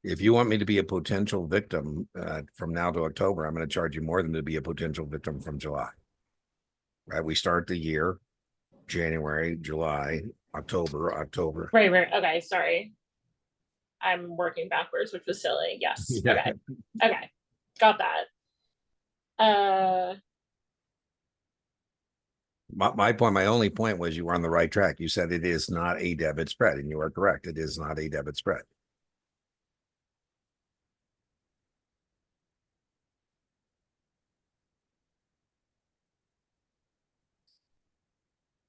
If you want me to be a potential victim from now to October, I'm going to charge you more than to be a potential victim from July. Right? We start the year, January, July, October. Right, right. Okay, sorry. I'm working backwards, which was silly. Yes. Yeah. Okay. Okay. Got that. My only point was you were on the right track. You said it is not a debit spread, and you are correct. It is not a debit spread.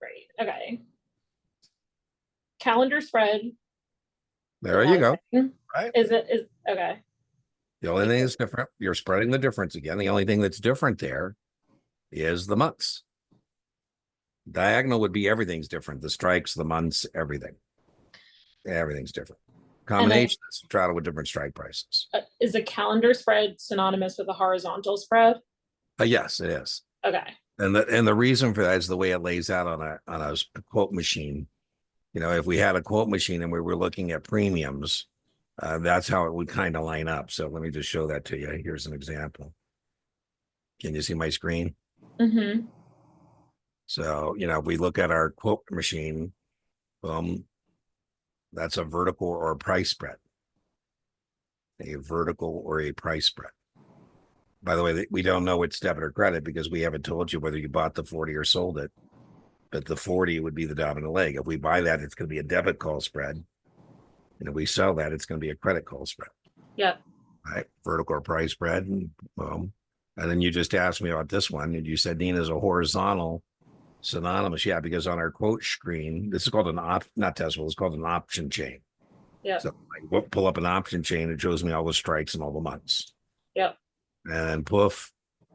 Right. Okay. Calendar spread. There you go. Thing. Right. Is okay. The only thing that's different, you're spreading the difference again. The only thing that's different there is the months. Diagonal would be everything's different. The strikes, the months, everything. Everything's different. Combination of straddle with different strike prices. Is a calendar spread synonymous with a horizontal spread? Yes, it is. Okay. And the reason for that is the way it lays out on a quote machine. You know, if we had a quote machine and we were looking at premiums, that's how it would kind of line up. So let me just show that to you. Here's an example. Can you see my screen? Mm-hmm. So, you know, if we look at our quote machine, that's a vertical or a price spread. A vertical or a price spread. By the way, we don't know it's debit or credit because we haven't told you whether you bought the 40 or sold it. But the 40 would be the dominant leg. If we buy that, it's going to be a debit call spread. And if we sell that, it's going to be a credit call spread. Yep. Right? Vertical or price spread. And then you just asked me about this one. And you said, Nina, is a horizontal Synonymous, yeah, because on our quote screen, this is called an not testable, it's called an option chain. Yeah. So I pull up an option chain, it shows me all the strikes and all the months. Yep. And then poof,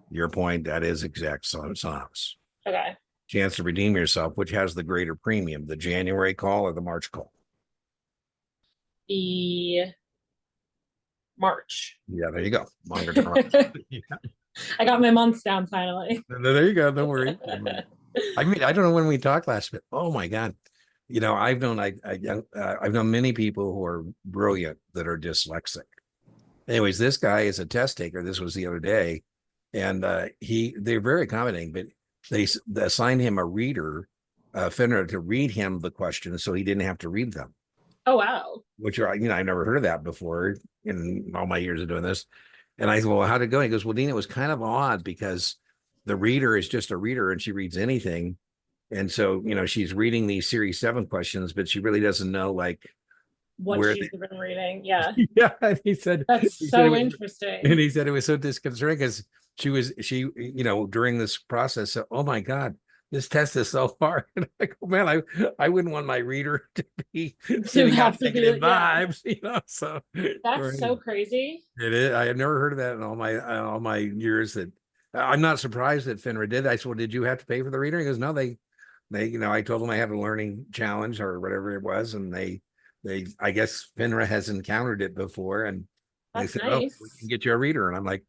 your point, that is exact synonymous. Okay. Chance to redeem yourself, which has the greater premium, the January call or the March call? The March. Yeah, there you go. Longer term. Yeah. I got my months down finally. There you go. Don't worry. I mean, I don't know when we talked last, but oh my God. You know, I've known I've known many people who are brilliant that are dyslexic. Anyways, this guy is a test taker. This was the other day, and they're very accommodating, but they assigned him a reader, FINRA, to read him the questions so he didn't have to read them. Oh wow. Which are, I've never heard of that before in all my years of doing this. And I said, well, how'd it go? He goes, well, Dean, it was kind of odd because the reader is just a reader and she reads anything. And so, she's reading these series 7 questions, but she really doesn't know like what she's been reading. Yeah. Yeah. And he said, that's so interesting. And he said it was so disconcerting because she, during this process, said, oh my God, this test is so hard. And I go, man, I wouldn't want my reader to be sitting out negative vibes, so that's so crazy. It is. I had never heard of that in all my years. That I'm not surprised that FINRA did. I said, well, did you have to pay for the reader? He goes, no, they, I told them I had a learning challenge or whatever it was. And they, I guess FINRA has encountered it before. And they said, nice. Oh, we can get you a reader. And I'm like,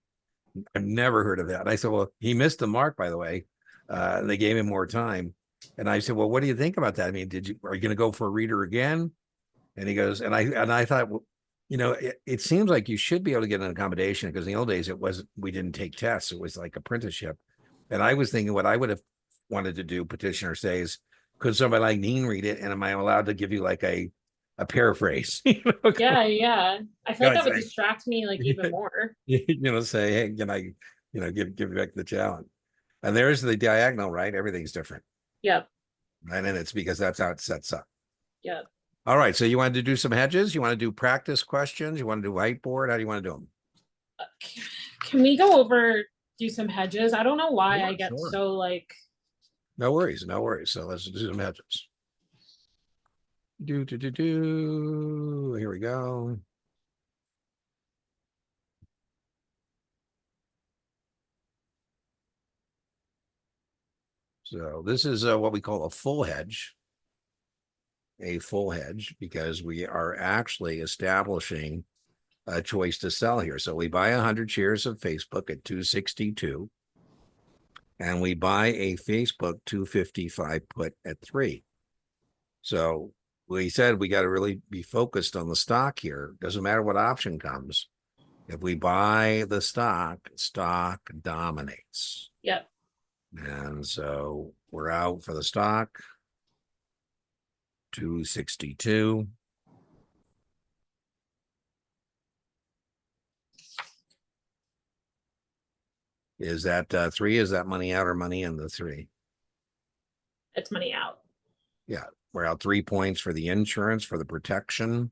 I've never heard of that. And I said, well, he missed the mark, by the way. They gave him more time. And I said, well, what do you think about that? I mean, are you going to go for a reader again? And he goes, and I thought, well, it seems like you should be able to get an accommodation because in the old days we didn't take tests. It was like apprenticeship. And I was thinking what I would have wanted to do, petitioner says, could somebody like Dean read it? And am I allowed to give you like a paraphrase? Yeah. I feel like that would distract me like even more. Say, hey, can I, give you back the challenge. And there's the diagonal, right? Everything's different. Yep. And then it's because that's how it sets up. Yep. All right. So you want to do some hedges? You want to do practice questions? You want to do whiteboard? How do you want to do them? Can we do some hedges? I don't know why I get so like. No worries. So let's do some hedges. Here we go. So this is what we call a full hedge. A full hedge because we are actually establishing a choice to sell here. So we buy 100 shares of Facebook at 262 and we buy a Facebook 255 put at 3. So we said we got to really be focused on the stock here. Doesn't matter what option comes. If we buy the stock dominates. Yep. And so we're out for the stock. 262. Is that 3? Is that money out or money in the 3? It's money out. Yeah, we're out 3 points for the insurance, for the protection.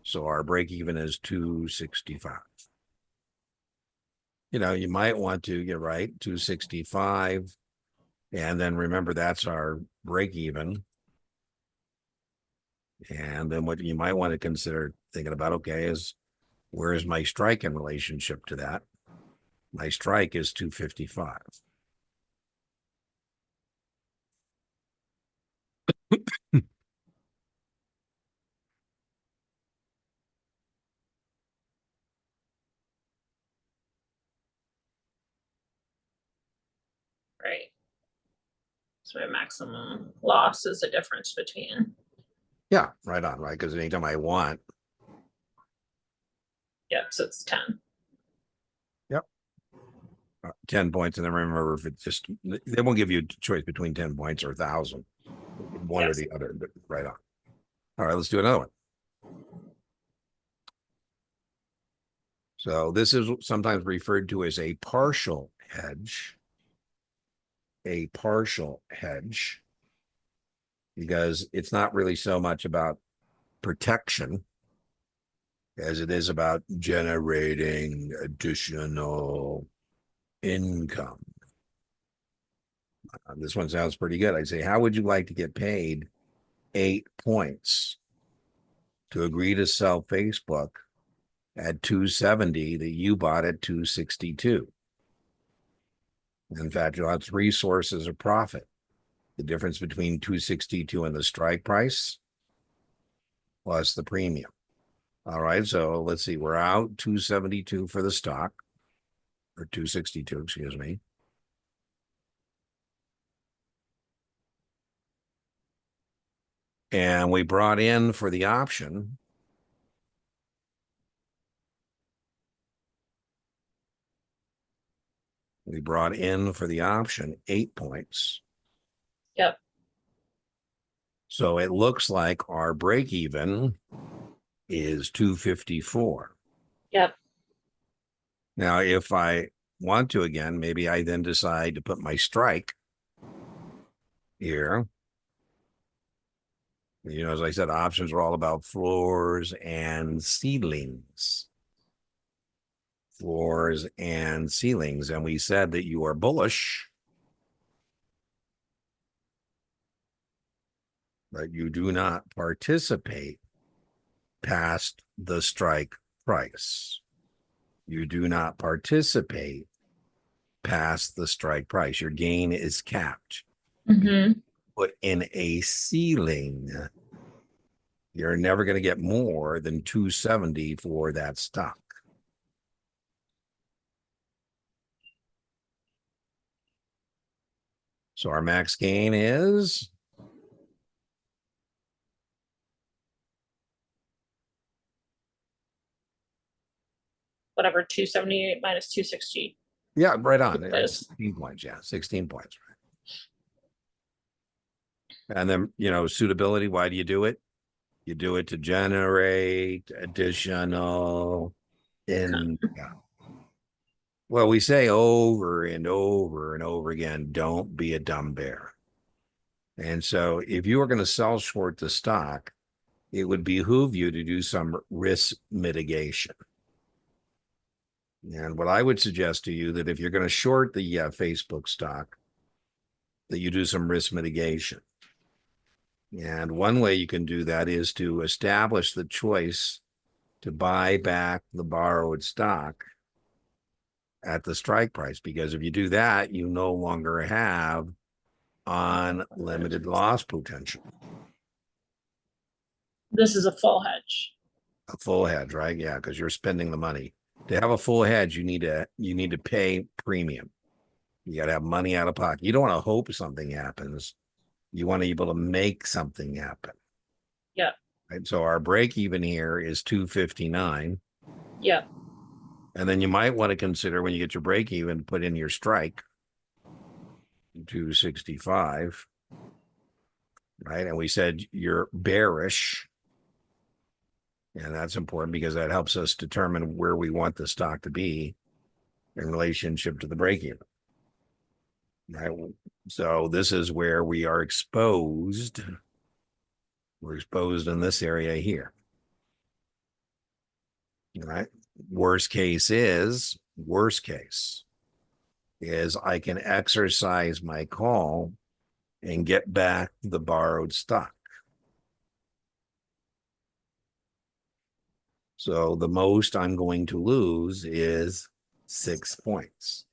So our break even is 265. You might want to get right 265. And then remember, that's our break even. And then what you might want to consider thinking about, okay, is where is my strike in relationship to that? My strike is 255. Right. So my maximum loss is the difference between. Yeah, right on, right? Because anytime I want. Yep, so it's 10. Yep. 10 points. And then remember, if it's just, they won't give you a choice between 10 points or 1,000. One or the other, but right on. All right, let's do another one. So this is sometimes referred to as a partial hedge. A partial hedge. Because it's not really so much about protection as it is about generating additional income. This one sounds pretty good. I say, how would you like to get paid 8 points to agree to sell Facebook at 270 that you bought at 262? In fact, you'll have 3 sources of profit. The difference between 262 and the strike price plus the premium. All right, so let's see. We're out 272 for the stock, or 262, excuse me. And we brought in for the option. We brought in for the option 8 points. Yep. So it looks like our break even is 254. Yep. Now, if I want to again, maybe I then decide to put my strike here. You know, as I said, options are all about floors and ceilings. Floors and ceilings. And we said that you are bullish, but you do not participate past the strike price. You do not participate past the strike price. Your gain is capped. Mm-hmm. Put in a ceiling. You're never going to get more than 270 for that stock. So our max gain is whatever, 278 minus 260. yeah, right on. Yes. 16 points, yeah, 16 points, right? And then, you know, suitability, why do you do it? You do it to generate additional income. Well, we say over and over and over again, don't be a dumb bear. And so if you are going to sell short the stock, it would behoove you to do some risk mitigation. And what I would suggest to you that if you're going to short the Facebook stock, that you do some risk mitigation. And one way you can do that is to establish the choice to buy back the borrowed stock at the strike price, because if you do that, you no longer have unlimited loss potential. This is a full hedge. A full hedge, right? Yeah, because you're spending the money. To have a full hedge, you need to pay premium. You got to have money out of pocket. You don't want to hope something happens. You want to be able to make something happen. Yeah. Right? So our break even here is 259. Yeah. And then you might want to consider when you get your break even, put in your strike, 265. Right. And we said you're bearish. And that's important because that helps us determine where we want the stock to be in relationship to the break even. Right. So this is where we are exposed. We're exposed in this area here. All right. Worst case is I can exercise my call and get back the borrowed stock. So the most I'm going to lose is 6 points.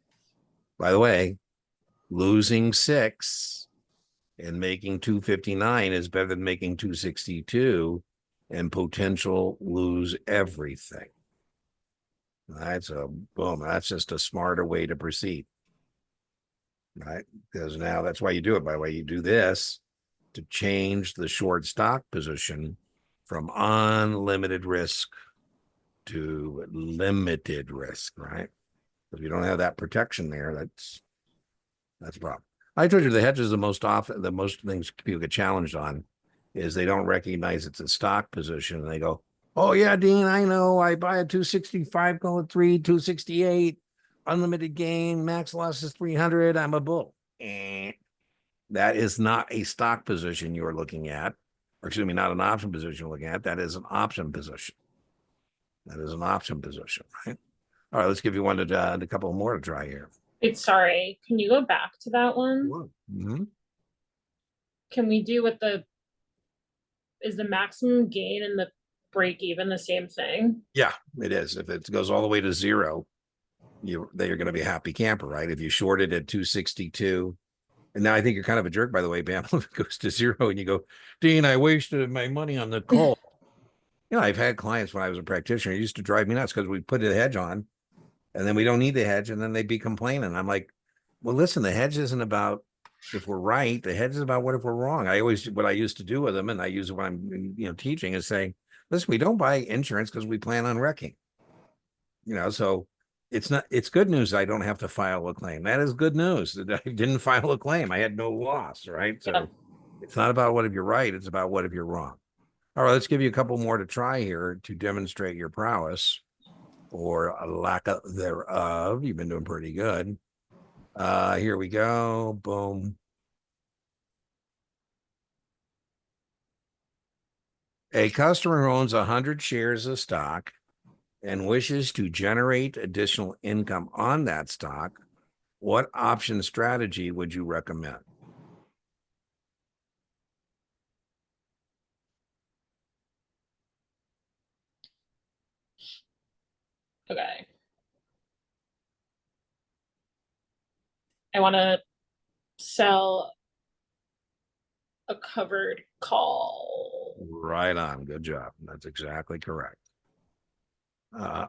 By the way, losing 6 and making 259 is better than making 262 and potential lose everything. All right, so boom, that's just a smarter way to proceed. Right, because now that's why you do it. By the way, you do this to change the short stock position from unlimited risk to limited risk, right? If you don't have that protection there, that's a problem. I told you the hedge is the most things people get challenged on is they don't recognize it's a stock position. And they go, oh yeah, Dean, I know. I buy a 265, go at 268, unlimited gain, max loss is 300. I'm a bull. That is not a stock position you're looking at, or excuse me, not an option position you're looking at. That is an option position. That is an option position, right? All right, let's give you a couple more to try here. Wait, sorry, can you go back to that one? Mhm. Can we do what is the maximum gain and the break even the same thing? Yeah, it is. If it goes all the way to zero, they're going to be a happy camper, right? If you shorted at 262, and now I think you're kind of a jerk, by the way, Bam, if it goes to zero and you go, Dean, I wasted my money on the call. I've had clients when I was a practitioner, it used to drive me nuts because we put a hedge on and then we don't need the hedge, and then they'd be complaining. I'm like, well, listen, the hedge isn't about if we're right, the hedge is about what if we're wrong. What I used to do with them, and I use it when I'm teaching, is saying, listen, we don't buy insurance because we plan on wrecking. So it's good news I don't have to file a claim. That is good news that I didn't file a claim. I had no loss, right? So it's not about what if you're right, it's about what if you're wrong. All right, let's give you a couple more to try here to demonstrate your prowess or a lack of thereof. You've been doing pretty good. Here we go. Boom. A customer who owns 100 shares of stock and wishes to generate additional income on that stock. What option strategy would you recommend? Okay. I want to sell a covered call. Right on. Good job. That's exactly correct.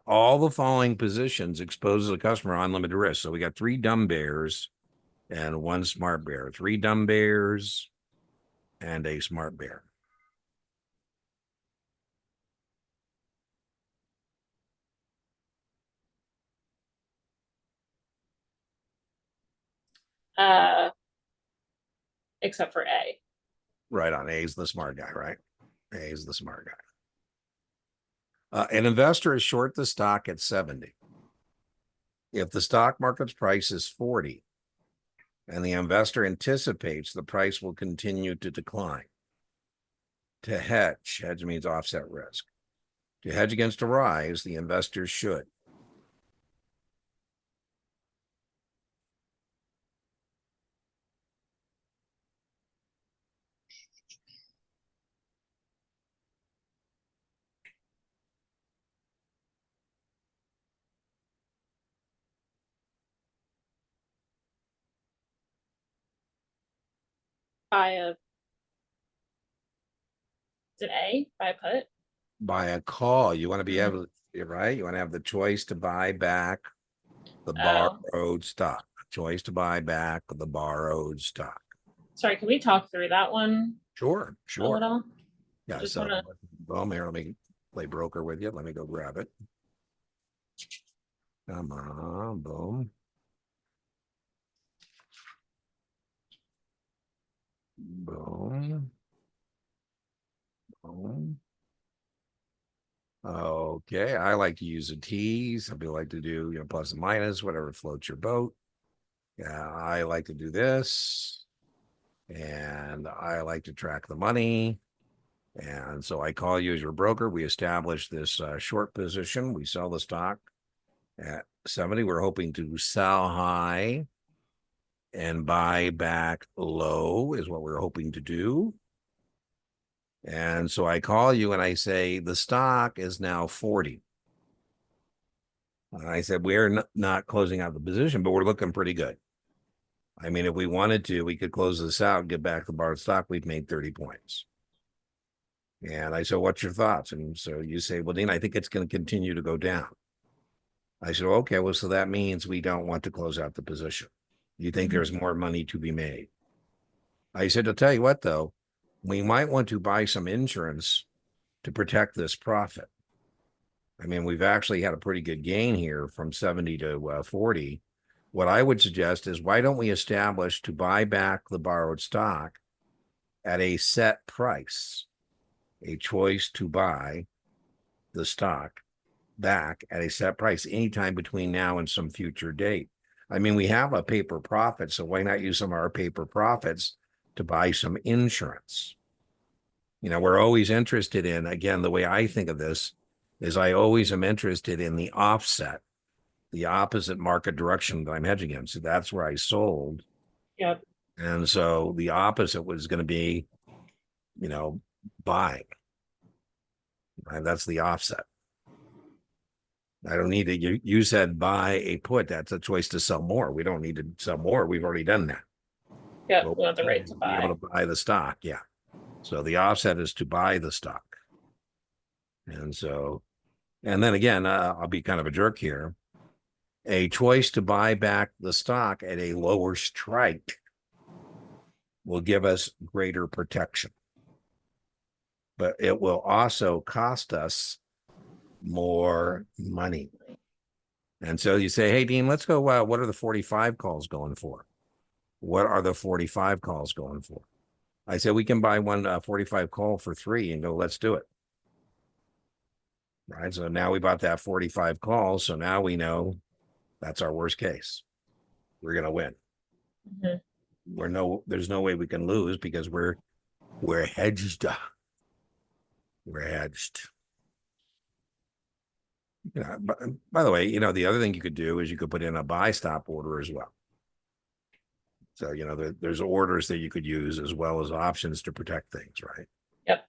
All the following positions exposes a customer on unlimited risk. So we got 3 dumb bears and 1 smart bear. 3 dumb bears and a smart bear. Except for A. Right on. A is the smart guy, right? A is the smart guy. An investor is short the stock at 70. If the stock market's price is 40 and the investor anticipates the price will continue to decline, to hedge means offset risk. To hedge against a rise, the investor should Buy a, is it A? Buy a put? buy a call. You want to be Mhm. able to, right? You want to have the choice to buy back the Oh, borrowed stock. Choice to buy back the borrowed stock. sorry, can we talk through that one Sure, a sure. little? Yeah, Just so want to, boom, here, let me play broker with you. Let me go grab it. Come on, boom. Boom. Boom. Okay, I like to use a T. Some people like to do, plus and minus, whatever floats your boat. Yeah, I like to do this. And I like to track the money. And so I call you as your broker. We establish this short position. We sell the stock at 70. We're hoping to sell high and buy back low is what we're hoping to do. And so I call you and I say, the stock is now 40. And I said, we're not closing out the position, but we're looking pretty good. I mean, if we wanted to, we could close this out, get back the borrowed stock. We've made 30 points. And I said, what's your thoughts? And so you say, well, Dean, I think it's going to continue to go down. I said, okay, well, so that means we don't want to close out the position. You think there's more money to be made? I said, I'll tell you what, though, we might want to buy some insurance to protect this profit. I mean, we've actually had a pretty good gain here from 70 to 40. What I would suggest is why don't we establish to buy back the borrowed stock at a set price, a choice to buy the stock back at a set price anytime between now and some future date. I mean, we have a paper profit, so why not use some of our paper profits to buy some insurance? We're always interested in, again, the way I think of this is I always am interested in the offset the opposite market direction that I'm hedging in. So that's where I sold. Yep. And so the opposite was going to be, you know, buying. And that's the offset. I don't need to, you said buy a put. That's a choice to sell more. We don't need to sell more. We've already done that. Yep, Well, we want the right to be buy. able to buy the stock. Yeah. So the offset is to buy the stock. And so, and then again, I'll be kind of a jerk here. A choice to buy back the stock at a lower strike will give us greater protection. But it will also cost us more money. And so you say, hey, Dean, let's go. What are the 45 calls going for? What are the 45 calls going for? I said, we can buy one 45 call for 3 and go, let's do it. Right. So now we bought that 45 calls. So now we know that's our worst case. We're going to win. Mhm. There's no way we can lose because we're hedged. We're hedged. You know, by the way, you know, the other thing you could do is you could put in a buy stop order as well. So, you know, there's orders that you could use as well as options to protect things, right? Yep.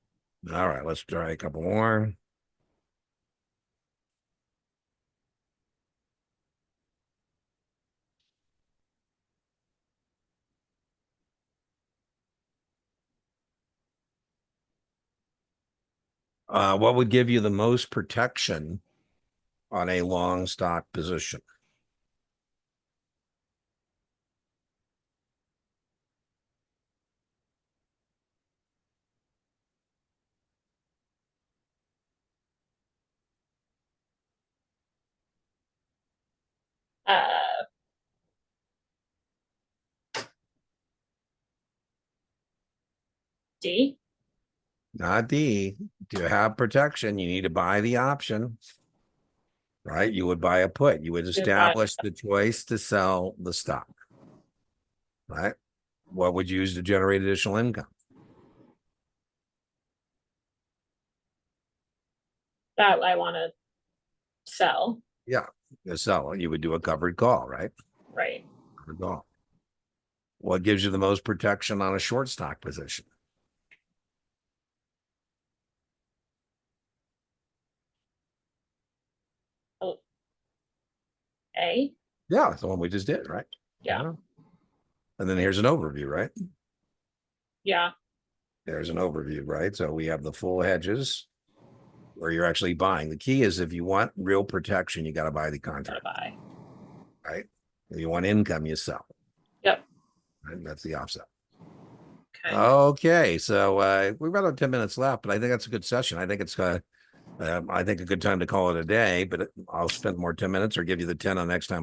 All right, let's try a couple more. What would give you the most protection on a long stock position? Uh, D. Not D. To have protection, you need to buy the option, right? You would buy a put. You would establish the choice to sell the stock, right? What would you use to generate additional income? That I want to sell. Yeah, the sell. You would do a covered call, right? Right. Covered call. What gives you the most protection on a short stock position? Oh. A. Yeah, it's the one we just did, right? Yeah. And then here's an overview, right? Yeah. There's an overview, right? So we have the full hedges where you're actually buying. The key is if you want real protection, you got to buy the Gotta contract, buy. right? If you want income, you sell. Yep. Right? That's the offset. Okay. Okay, so we've got about 10 minutes left, but I think that's a good session. I think it's I think a good time to call it a day, but I'll spend more 10 minutes or give you the 10 on next time.